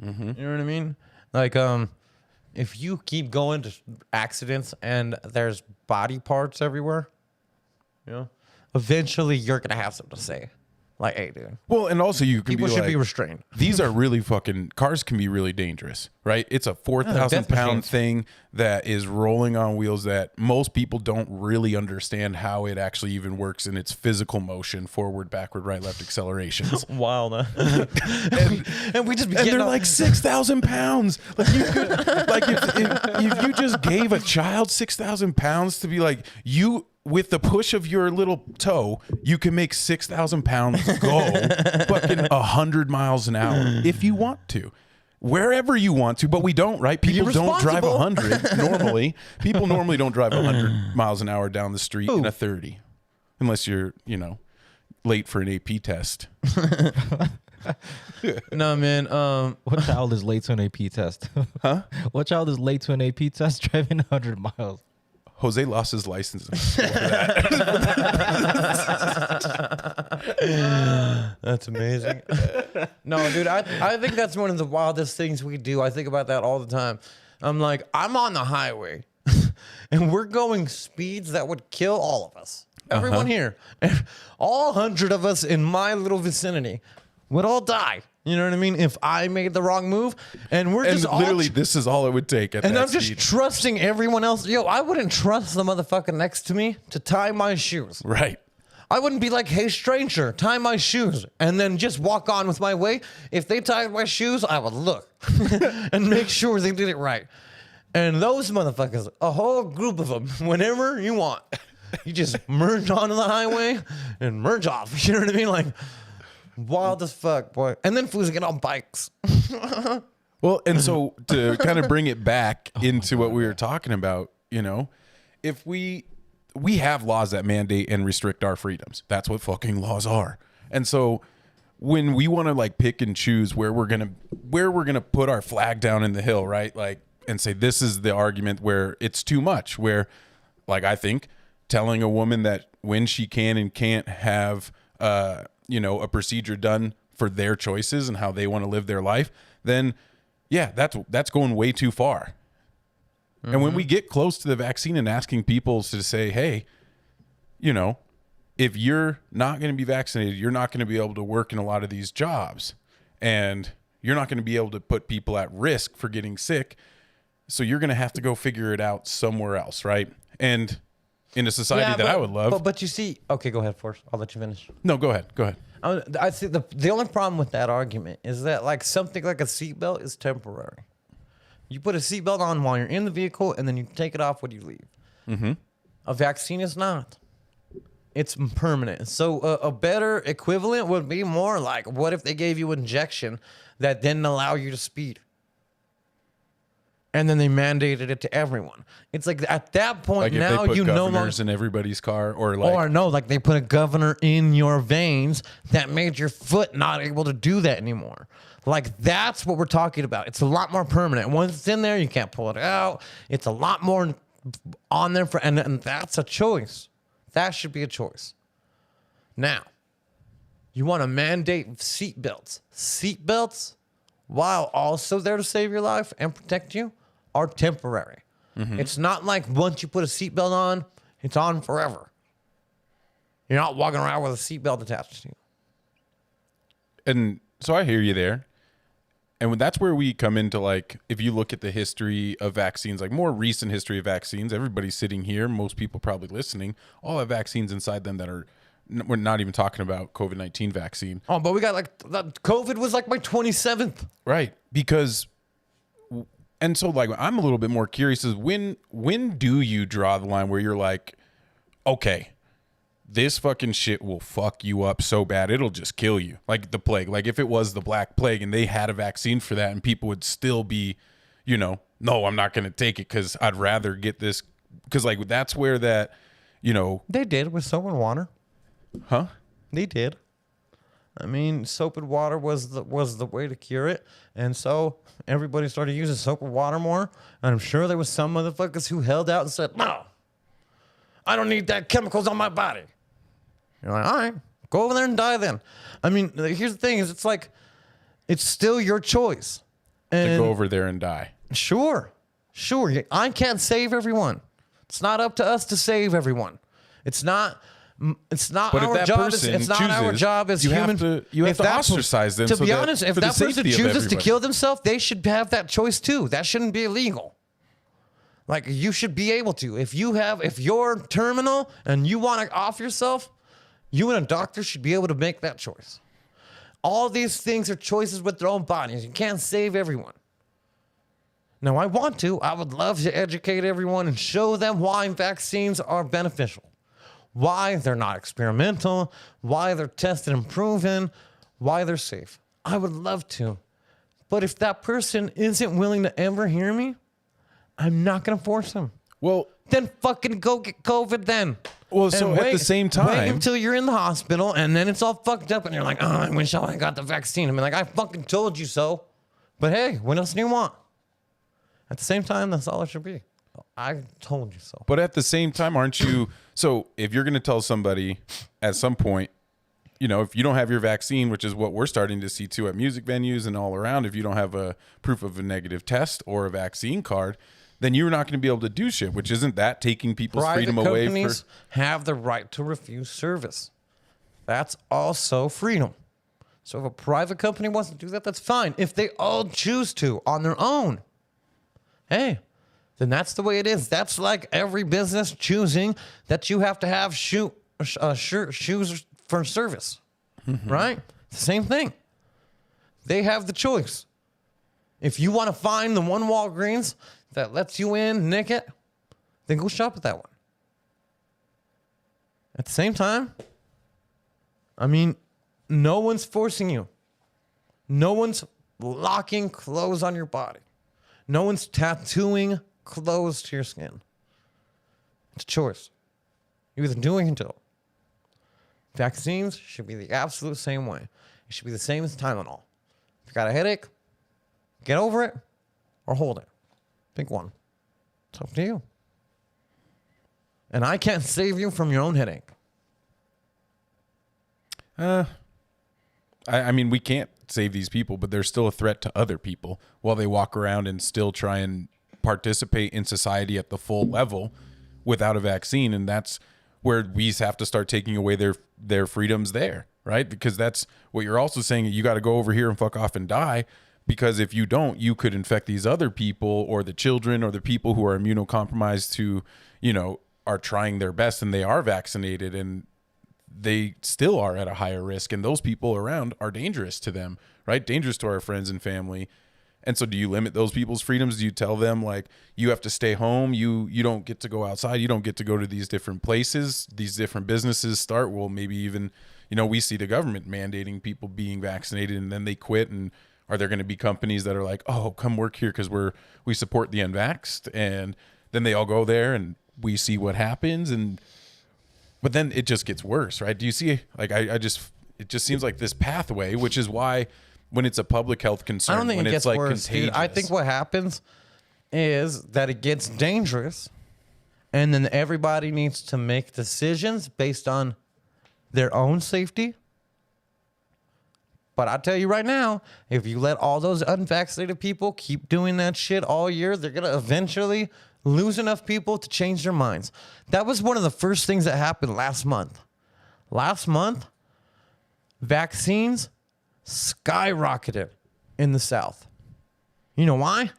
Mm-hmm. You know what I mean? Like, if you keep going to accidents and there's body parts everywhere, eventually you're gonna have something to say. Like, hey, dude. Well, and also you can people be should like, be restrained. These are really fucking, cars can be really dangerous, right? It's a 4,000 pound thing that is rolling on wheels that most people don't really understand how it actually even works in its physical motion, forward, backward, right, left accelerations. Wild, huh? and we just be And getting they're like 6,000 pounds. Like you could, like if you just gave a child 6,000 pounds to be like, with the push of your little toe, you can make 6,000 pounds go fucking 100 miles an hour if you want to. Wherever you want to, but we don't, right? People don't drive 100 normally. People normally don't drive 100 miles an hour down the street in a 30. Unless you're, late for an AP test. No, man. What child is late to an AP test? Huh? What child is late to an AP test driving 100 miles? Jose lost his license. That's amazing. No, dude, I think that's one of the wildest things we do. I think about that all the time. I'm like, I'm on the highway, and we're going speeds that would kill all of us. Everyone here, all 100 of us in my little vicinity would all die. You know what I mean? If I made the wrong move, and we're just literally, this is all it would take at and that I'm just speed. trusting everyone else. Yo, I wouldn't trust the motherfucker next to me to tie my shoes. Right. I wouldn't be like, hey, stranger, tie my shoes, and then just walk on with my way. If they tied my shoes, I would look and make sure they did it right. And those motherfuckers, a whole group of them, whenever you want, you just merge onto the highway and merge off. You know what I mean? Like, wild as fuck, boy. And then fools get on bikes. Well, and so to kind of bring it back into what we were talking about, you know, if we have laws that mandate and restrict our freedoms. That's what fucking laws are. And so when we want to like pick and choose where we're going to put our flag down in the hill, right? Like, and say, this is the argument where it's too much, where like, I think telling a woman that when she can and can't have, you know, a procedure done for their choices and how they want to live their life, then yeah, that's going way too far. Mm-hmm. And when we get close to the vaccine and asking people to say, hey, you know, if you're not going to be vaccinated, you're not going to be able to work in a lot of these jobs, and you're not going to be able to put people at risk for getting sick. So you're going to have to go figure it out somewhere else, right? And in a society that I would love. But you see, okay, go ahead, Forrest. I'll let you finish. No, go ahead. Go ahead. I see the only problem with that argument is that like something like a seatbelt is temporary. You put a seatbelt on while you're in the vehicle, and then you take it off when you leave. Mm-hmm. A vaccine is not. It's permanent. So a better equivalent would be more like, what if they gave you an injection that didn't allow you to speed? And then they mandated it to everyone. It's like at that point, Like now if they put you know governors in everybody's car, or like, or no, like they put a governor in your veins that made your foot not able to do that anymore. Like that's what we're talking about. It's a lot more permanent. Once it's in there, you can't pull it out. It's a lot more on there and that's a choice. That should be a choice. Now, you want to mandate seatbelts. Seatbelts, while also there to save your life and protect you, are temporary. Mm-hmm. It's not like once you put a seatbelt on, it's on forever. You're not walking around with a seatbelt attached to you. And so I hear you there. And that's where we come into, like, if you look at the history of vaccines, like more recent history of vaccines, everybody sitting here, most people probably listening, all have vaccines inside them that are, we're not even talking about COVID-19 vaccine. Oh, but we got like, COVID was like my 27th. Right. Because, and so like, I'm a little bit more curious is when do you draw the line where you're like, okay, this fucking shit will fuck you up so bad, it'll just kill you. Like the plague. Like if it was the Black Plague and they had a vaccine for that and people would still be, you know, no, I'm not going to take it because I'd rather get this. Because like that's where that, you know. They did with soap and water. Huh? They did. I mean, soap and water was the way to cure it. And so everybody started using soap and water more. And I'm sure there was some motherfuckers who held out and said, no, I don't need that chemicals on my body. You're like, all right, go over there and die then. I mean, here's the thing is it's like, it's still your choice. And To go over there and die. Sure. I can't save everyone. It's not up to us to save everyone. It's not But our if that job. person It's not our chooses, job as you human. you have If to that ostracize them. To so be that- honest, if for the that person safety of chooses to everybody. kill themselves, they should have that choice too. That shouldn't be illegal. Like you should be able to. If you're terminal and you want to off yourself, you and a doctor should be able to make that choice. All these things are choices with their own bodies. You can't save everyone. Now, I want to. I would love to educate everyone and show them why vaccines are beneficial, why they're not experimental, why they're tested and proven, why they're safe. I would love to. But if that person isn't willing to ever hear me, I'm not going to force them. Well, Then fucking go get COVID then. Well, And so at the same Wait time, until you're in the hospital and then it's all fucked up and you're like, oh, I wish I got the vaccine. I mean, like, I fucking told you so. But hey, what else do you want? At the same time, that's all it should be. I told you so. But at the same time, aren't you? So if you're going to tell somebody at some point, you know, if you don't have your vaccine, which is what we're starting to see too at music venues and all around, if you don't have a proof of a negative test or a vaccine card, then you're not going to be able to do shit, which isn't that taking people's freedom away? Private companies have the right to refuse service. That's also freedom. So if a private company wants to do that, that's fine. If they all choose to on their own, hey, then that's the way it is. That's like every business choosing that you have to have shoes for service, right? Same thing. They have the choice. If you want to find the one Walgreens that lets you in naked, then go shop at that one. At the same time, I mean, no one's forcing you. No one's locking clothes on your body. No one's tattooing clothes to your skin. It's a choice. You're either doing it or don't. Vaccines should be the absolute same way. It should be the same as Tylenol. If you got a headache, get over it or hold it. Pick one. It's up to you. And I can't save you from your own headache. I mean, we can't save these people, but they're still a threat to other people while they walk around and still try and participate in society at the full level without a vaccine. And that's where we have to start taking away their freedoms there, right? Because that's what you're also saying. You got to go over here and fuck off and die, because if you don't, you could infect these other people or the children or the people who are immunocompromised who, you know, are trying their best and they are vaccinated and they still are at a higher risk. And those people around are dangerous to them, right? Dangerous to our friends and family. And so do you limit those people's freedoms? Do you tell them, like, you have to stay home? You don't get to go outside. You don't get to go to these different places. These different businesses start. Well, maybe even, you know, we see the government mandating people being vaccinated and then they quit. And are there going to be companies that are like, oh, come work here because we support the unvaxxed? And then they all go there and we see what happens. But then it just gets worse, right? Do you see, like, it just seems like this pathway, which is why when it's a public health concern, I don't think when it it's gets like worse, contagious. dude. I think what happens is that it gets dangerous, and then everybody needs to make decisions based on their own safety. But I tell you right now, if you let all those unvaccinated people keep doing that shit all year, they're going to eventually lose enough people to change their minds. That was one of the first things that happened last month. Last month, vaccines skyrocketed in the South. You know why?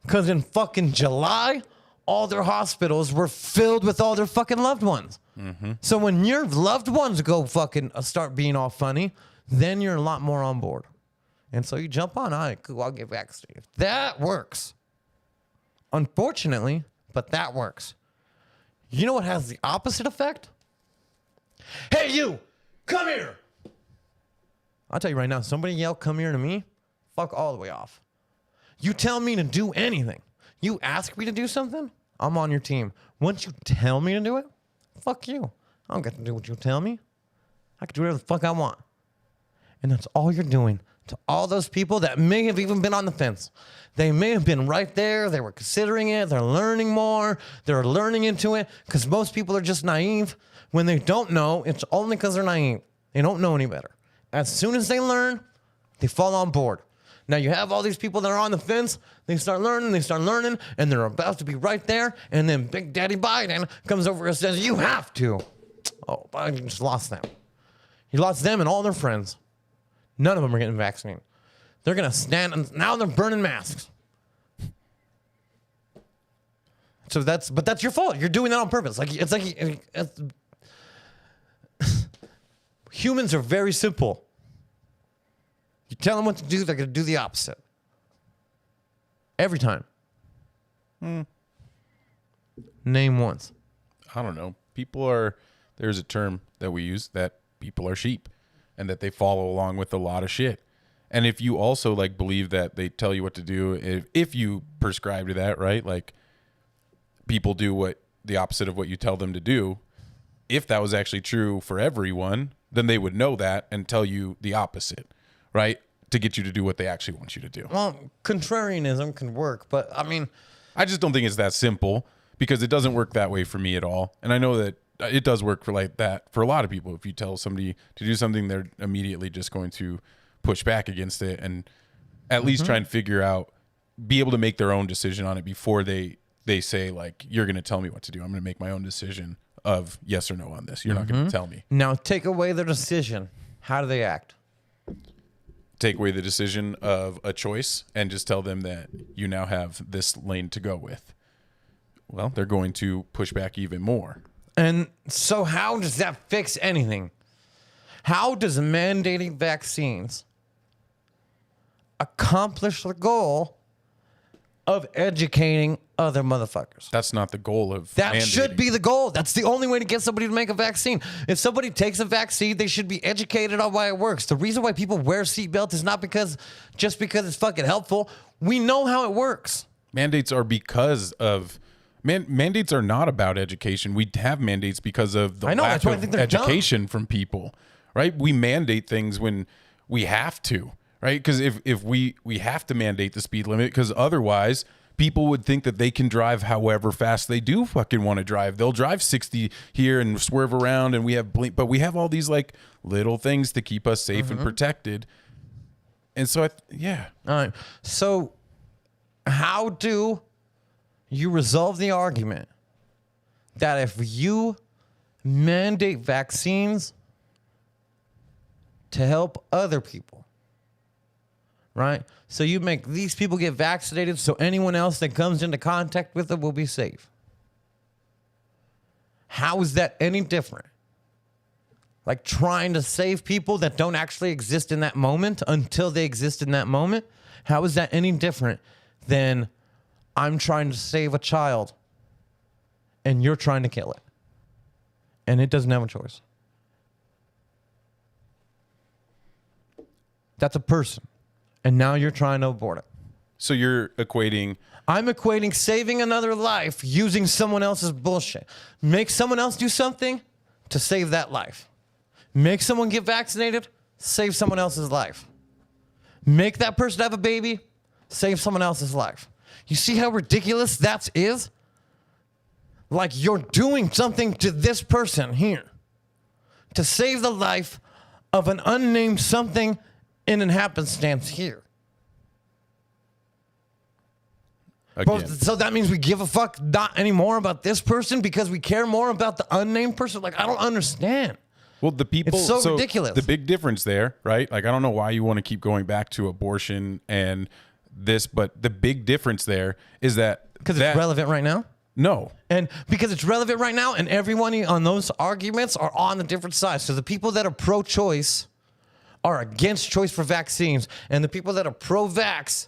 Because in fucking July, all their hospitals were filled with all their fucking loved ones. Mm-hmm. So when your loved ones go fucking start being all funny, then you're a lot more on board. And so you jump on, all right, cool, I'll get vaccinated. That works. Unfortunately, but that works. You know what has the opposite effect? Hey, you, come here. I'll tell you right now, somebody yell, come here to me, fuck all the way off. You tell me to do anything. You ask me to do something, I'm on your team. Once you tell me to do it, fuck you. I don't get to do what you tell me. I can do whatever the fuck I want. And that's all you're doing to all those people that may have even been on the fence. They may have been right there. They were considering it. They're learning more. They're learning into it because most people are just naive. When they don't know, it's only because they're naive. They don't know any better. As soon as they learn, they fall on board. Now you have all these people that are on the fence. They start learning, and they're about to be right there. And then Big Daddy Biden comes over and says, you have to. Oh, Biden just lost them. He lost them and all their friends. None of them are getting vaccinated. They're going to stand, and now they're burning masks. So that's your fault. You're doing that on purpose. Humans are very simple. You tell them what to do, they're going to do the opposite. Every time. Name once. I don't know. There's a term that we use that people are sheep and that they follow along with a lot of shit. And if you also like believe that they tell you what to do, if you prescribe to that, right? Like people do the opposite of what you tell them to do. If that was actually true for everyone, then they would know that and tell you the opposite, right? To get you to do what they actually want you to do. Well, contrarianism can work, but I mean, I just don't think it's that simple because it doesn't work that way for me at all. And I know that it does work for like that for a lot of people. If you tell somebody to do something, they're immediately just going to push back against it and at least try and figure out, be able to make their own decision on it before they say like, you're going to tell me what to do. I'm going to make my own decision of yes or no on this. You're not going to tell me. Now take away their decision. How do they act? Take away the decision of a choice and just tell them that you now have this lane to go with. Well, they're going to push back even more. And so how does that fix anything? How does mandating vaccines accomplish the goal of educating other motherfuckers? That's not the goal of That mandating. should be the goal. That's the only way to get somebody to make a vaccine. If somebody takes a vaccine, they should be educated on why it works. The reason why people wear seatbelts is not just because it's fucking helpful. We know how it works. Mandates are because of mandates are not about education. We have mandates because of the I know, lack that's why I of think they're education from people, right? We mandate things when we have to, right? Because if we have to mandate the speed limit, because otherwise people would think that they can drive however fast they do fucking want to drive. They'll drive 60 here and swerve around, and we have but we have all these like little things to keep us safe and protected. And so, yeah. All right. So how do you resolve the argument that if you mandate vaccines to help other people, right? So you make these people get vaccinated so anyone else that comes into contact with them will be safe. How is that any different? Like trying to save people that don't actually exist in that moment until they exist in that moment? How is that any different than I'm trying to save a child and you're trying to kill it? And it doesn't have a choice. That's a person. And now you're trying to abort it. So you're equating. I'm equating saving another life using someone else's bullshit. Make someone else do something to save that life. Make someone get vaccinated, save someone else's life. Make that person have a baby, save someone else's life. You see how ridiculous that is? Like you're doing something to this person here to save the life of an unnamed something in an happenstance here. Again. So that means we give a fuck not anymore about this person because we care more about the unnamed person? Like, I don't understand. Well, the people. It's so ridiculous. The big difference there, right? Like, I don't know why you want to keep going back to abortion and this, but the big difference there is that Because it's relevant right now? No. And because it's relevant right now, and everyone on those arguments are on the different sides. So the people that are pro-choice are against choice for vaccines, and the people that are pro-vax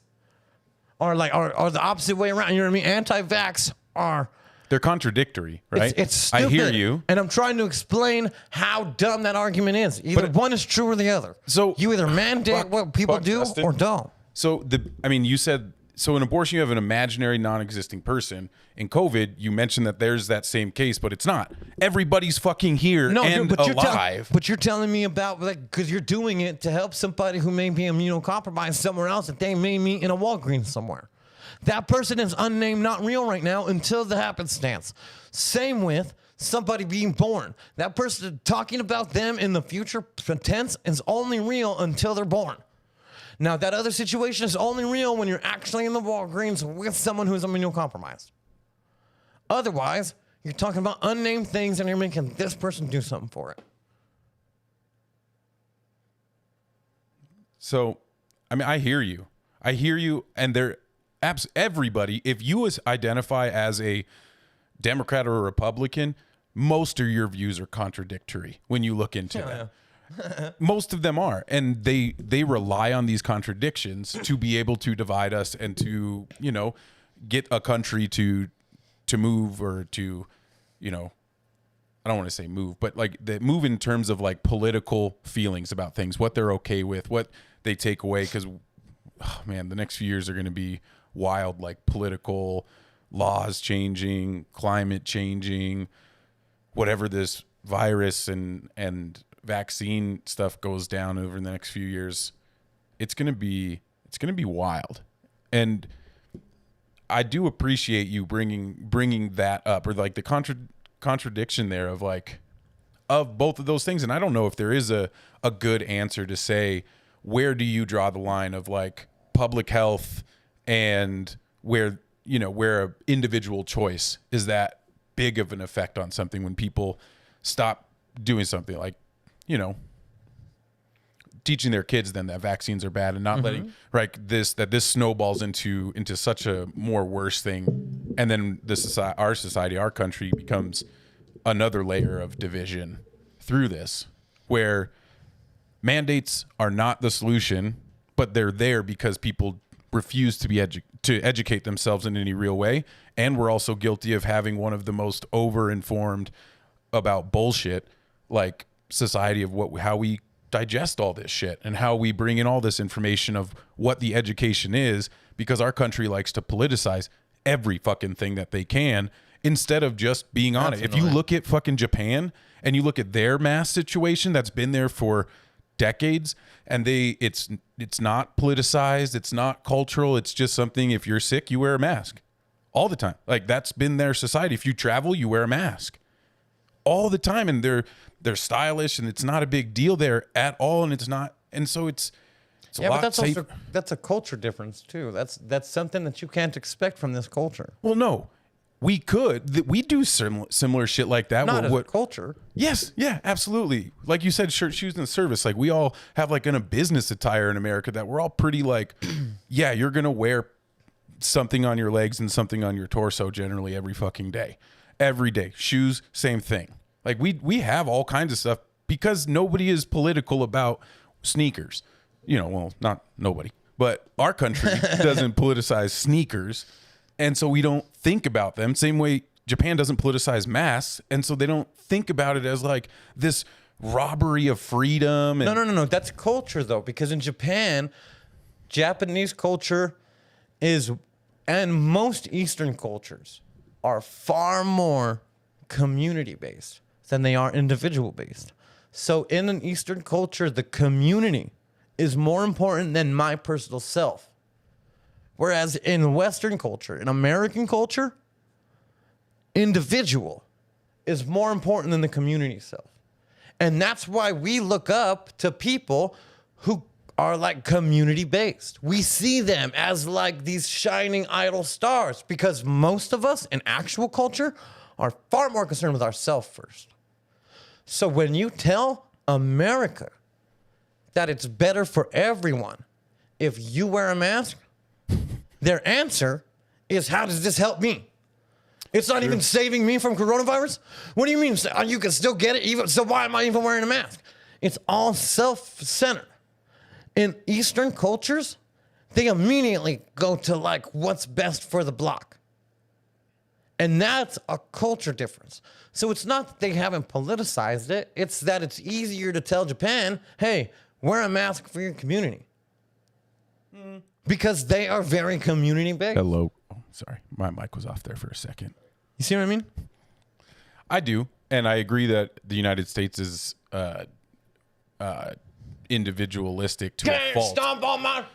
are like are the opposite way around. You know what I mean? Anti-vax are. They're contradictory, right? It's stupid. I hear you. And I'm trying to explain how dumb that argument is. Either one is true or the other. So you either mandate what people do Justin. or don't. So you said, so in abortion you have an imaginary non-existing person. In COVID, you mentioned that there's that same case, but it's not. Everybody's fucking here and alive. But you're telling me about, like, because you're doing it to help somebody who may be immunocompromised somewhere else that they may meet in a Walgreens somewhere. That person is unnamed, not real right now until the happenstance. Same with somebody being born. That person talking about them in the future tense is only real until they're born. Now, that other situation is only real when you're actually in the Walgreens with someone who's immunocompromised. Otherwise, you're talking about unnamed things and you're making this person do something for it. So, I mean, I hear you. And everybody, if you identify as a Democrat or a Republican, most of your views are contradictory when you look into them. Most of them are, and they rely on these contradictions to be able to divide us and to, get a country to move or to, I don't want to say move, but like move in terms of like political feelings about things, what they're okay with, what they take away. Because, the next few years are going to be wild, like political laws changing, climate changing, whatever this virus and vaccine stuff goes down over the next few years. It's going to be wild. And I do appreciate you bringing that up, or like the contradiction there of like of both of those things. And I don't know if there is a good answer to say, where do you draw the line of like public health and where a individual choice is that big of an effect on something when people stop doing something like, teaching their kids then that vaccines are bad and not letting this snowballs into such a more worse thing. And then our society, our country becomes another layer of division through this, where mandates are not the solution, but they're there because people refuse to educate themselves in any real way. And we're also guilty of having one of the most over-informed about bullshit, like society of how we digest all this shit and how we bring in all this information of what the education is, because our country likes to politicize every fucking thing that they can instead of just being on it. If you look at fucking Japan and you look at their mask situation that's been there for decades, and it's not politicized, it's not cultural, it's just something, if you're sick, you wear a mask all the time. Like, that's been their society. If you travel, you wear a mask all the time, and they're stylish, and it's not a big deal there at all, and it's not, and so it's a lot but safer. that's a culture difference too. That's something that you can't expect from this culture. Well, no, we do similar shit like that. Not as a culture. Yes, yeah, absolutely. Like you said, shirt, shoes, and service. Like, we all have like in a business attire in America that we're all pretty like, yeah, you're gonna wear something on your legs and something on your torso generally every fucking day. Every day. Shoes, same thing. Like, we have all kinds of stuff because nobody is political about sneakers. Well, not nobody, but our country doesn't politicize sneakers, and so we don't think about them. Same way Japan doesn't politicize masks, and so they don't think about it as like this robbery of freedom. And No. That's culture though, because in Japan, Japanese culture and most Eastern cultures are far more community-based than they are individual-based. So in an Eastern culture, the community is more important than my personal self. Whereas in Western culture, in American culture, individual is more important than the community self. And that's why we look up to people who are like community-based. We see them as like these shining idol stars, because most of us in actual culture are far more concerned with ourselves first. So when you tell America that it's better for everyone if you wear a mask, their answer is, how does this help me? It's not even saving me from coronavirus? What do you mean? You can still get it, so why am I even wearing a mask? It's all self-centered. In Eastern cultures, they immediately go to like what's best for the block. And that's a culture difference. So it's not that they haven't politicized it. It's that it's easier to tell Japan, hey, wear a mask for your community. Because they are very community-based. Hello. Oh, sorry. My mic was off there for a second. You see what I mean? I do. And I agree that the United States is individualistic to a fault.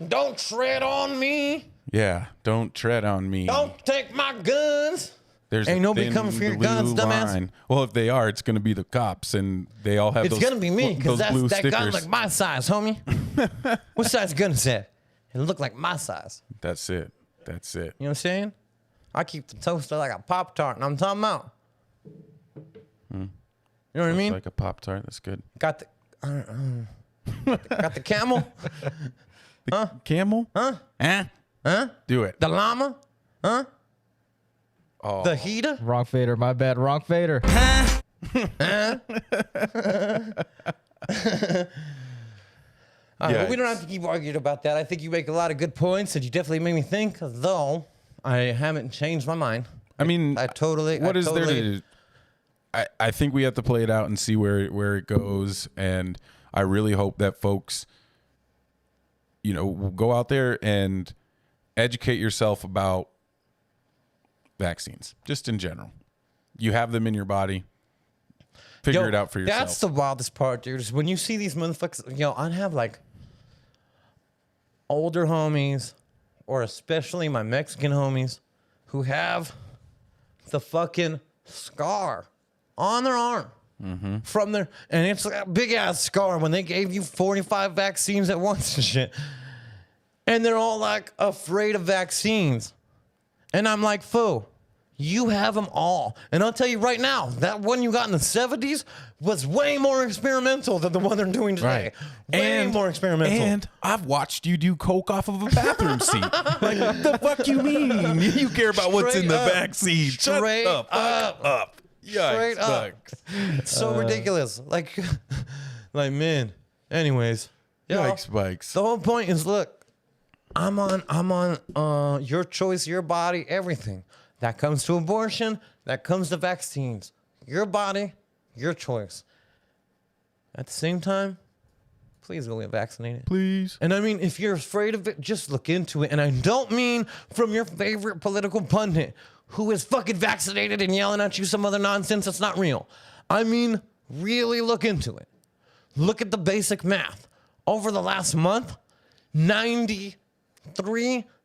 Don't tread on me. Yeah. Don't tread on me. Don't take my guns. There's Ain't nobody coming for your guns, dumbass. Well, if they are, it's going to be the cops, and they all have It's going to be me, because that stickers. gun's like my size, homie. What size gun is that? It looked like my size. That's it. You know what I'm saying? I keep the toaster like a Pop-Tart, and I'm talking about. You know what I mean? Like a Pop-Tart. That's good. Got the camel? Camel? Huh? Huh? Do it. The llama? Huh? Oh. The heater? Rock Vader, my bad. Rock Vader. We don't have to keep arguing about that. I think you make a lot of good points, and you definitely made me think, though I haven't changed my mind. I mean, I totally. What I is totally, there to? I think we have to play it out and see where it goes, and I really hope that folks, go out there and educate yourself about vaccines, just in general. You have them in your body. Figure it out for yourself. That's the wildest part, dude. Is when you see these motherfuckers. I have like older homies, or especially my Mexican homies, who have the fucking scar on their arm from their, and it's like a big ass scar when they gave you 45 vaccines at once and shit. And they're all like afraid of vaccines. And I'm like, fool, you have them all. And I'll tell you right now, that one you got in the 70s was way more experimental than the one they're doing today. Right. Way more experimental. And I've watched you do coke off of a bathroom seat. Like, what the fuck you mean? You care about what's in the vaccine. Shut Straight the fuck up. Yikes, Straight up. bugs. It's so ridiculous. Like, man. Anyways. Yikes, bikes. The whole point is, look, I'm on your choice, your body, everything. That comes to abortion, that comes to vaccines. Your body, your choice. At the same time, please go get vaccinated. Please. And I mean, if you're afraid of it, just look into it. And I don't mean from your favorite political pundit who is fucking vaccinated and yelling at you some other nonsense that's not real. I mean, really look into it. Look at the basic math. Over the last month, 93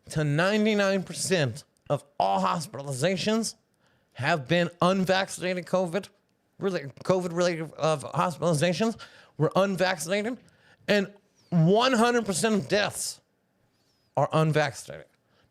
to 99% of all hospitalizations have been unvaccinated COVID-related hospitalizations were unvaccinated, and 100% of deaths are unvaccinated.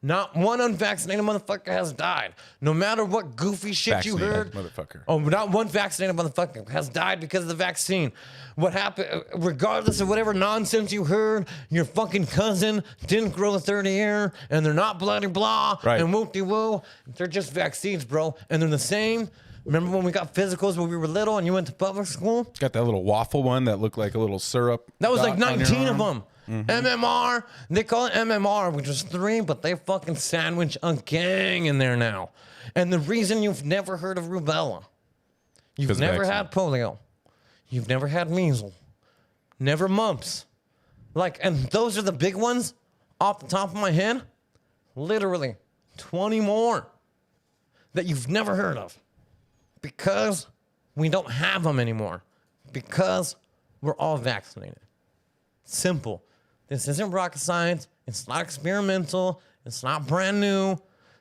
Not one unvaccinated motherfucker has died. No matter what goofy shit you heard. Motherfucker. Oh, not one vaccinated motherfucker has died because of the vaccine. What happened, regardless of whatever nonsense you heard, your fucking cousin didn't grow a third ear, and they're not bloody blah, Right. and whoop-de-woo. They're just vaccines, bro. And they're the same. Remember when we got physicals when we were little and you went to public school? Got that little waffle one that looked like a little syrup. That was like dot on your 19 of arm. them. MMR. They call it MMR, which is 3, but they fucking sandwich a gang in there now. And the reason you've never heard of rubella, you've 'Cause never vaccine. had polio, you've never had measles, never mumps. Like, and those are the big ones off the top of my head. Literally 20 more that you've never heard of because we don't have them anymore because we're all vaccinated. Simple. This isn't rocket science. It's not experimental. It's not brand new.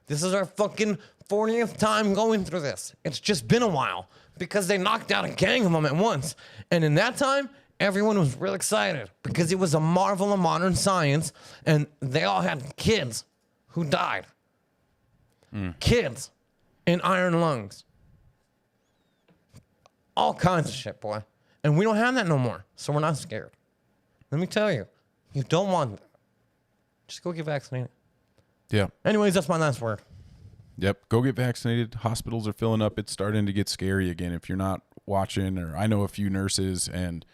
This is our fucking 40th time going through this. It's just been a while because they knocked out a gang of them at once. And in that time, everyone was real excited because it was a marvel of modern science, and they all had kids who died. Kids in iron lungs. All kinds of shit, boy. And we don't have that no more, so we're not scared. Let me tell you, you don't want that. Just go get vaccinated. Yeah. Anyways, that's my last word. Yep. Go get vaccinated. Hospitals are filling up. It's starting to get scary again. If you're not watching, or I know a few nurses, and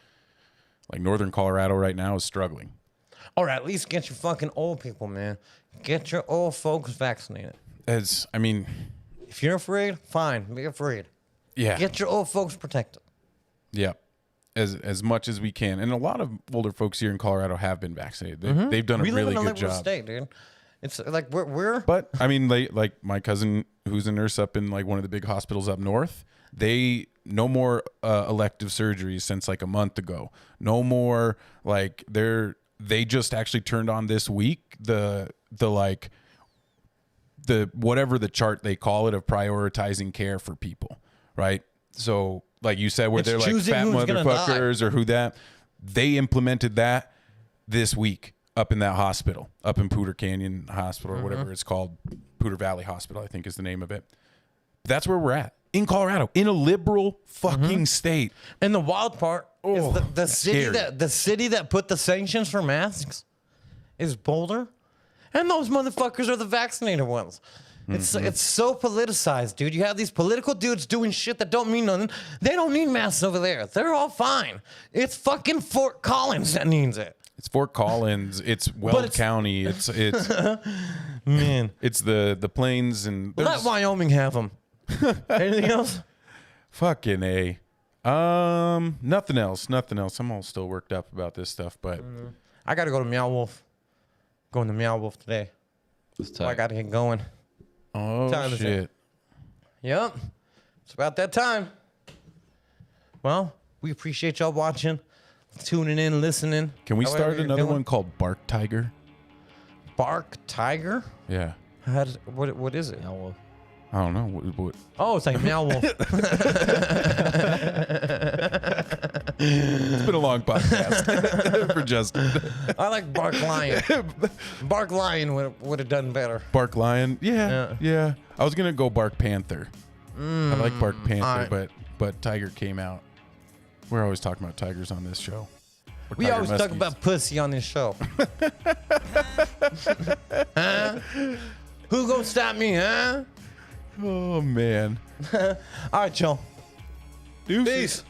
like Northern Colorado right now is struggling. Or at least get your fucking old people, man. Get your old folks vaccinated. If you're afraid, fine, be afraid. Yeah. Get your old folks protected. Yeah. As much as we can. And a lot of older folks here in Colorado have been vaccinated. They've done a We really live in a good liberal job. state, dude. It's like we're But I mean, like my cousin who's a nurse up in like one of the big hospitals up north, they no more elective surgeries since like a month ago. No more like they just actually turned on this week the whatever the chart they call it of prioritizing care for people, right? So like you said, where It's they're like choosing fat who's gonna motherfuckers or who that, they implemented that this week up in that hospital, up in Poudre Canyon Hospital or whatever it's called. Poudre Valley Hospital, I think is the name of it. That's where we're at in Colorado, in a liberal fucking state. and the wild part is the city scary. the city that put the sanctions for masks is Boulder, and those motherfuckers are the vaccinated ones. It's so politicized, dude. You have these political dudes doing shit that don't mean nothing. They don't need masks over there. They're all fine. It's fucking Fort Collins that needs it. It's Fort Collins. It's Weld it's- County. It's Man, it's the plains and let there's Wyoming have them. Anything else? fucking A. Nothing else. I'm all still worked up about this stuff, but I got to go to Meow Wolf. Going to Meow Wolf today. It's So I tight. got to get going. oh Time is shit. Yep. It's about that time. Well, we appreciate y'all watching, tuning in, listening. Can we however start you're another doing. one called Bark Tiger? Bark Tiger? Yeah. What is it? Meow wolf. I don't know. What? Oh, it's like meow wolf. It's been a long podcast for Justin. I like bark lion. Bark lion would have done better. Bark lion. Yeah. I was gonna go bark panther. I like bark panther, but tiger came out. We're always talking about tigers on this show. Or We tiger always muskies. talk about pussy on this show. Huh? Who gonna stop me, huh? Oh man. All right, y'all. Deuces. Peace.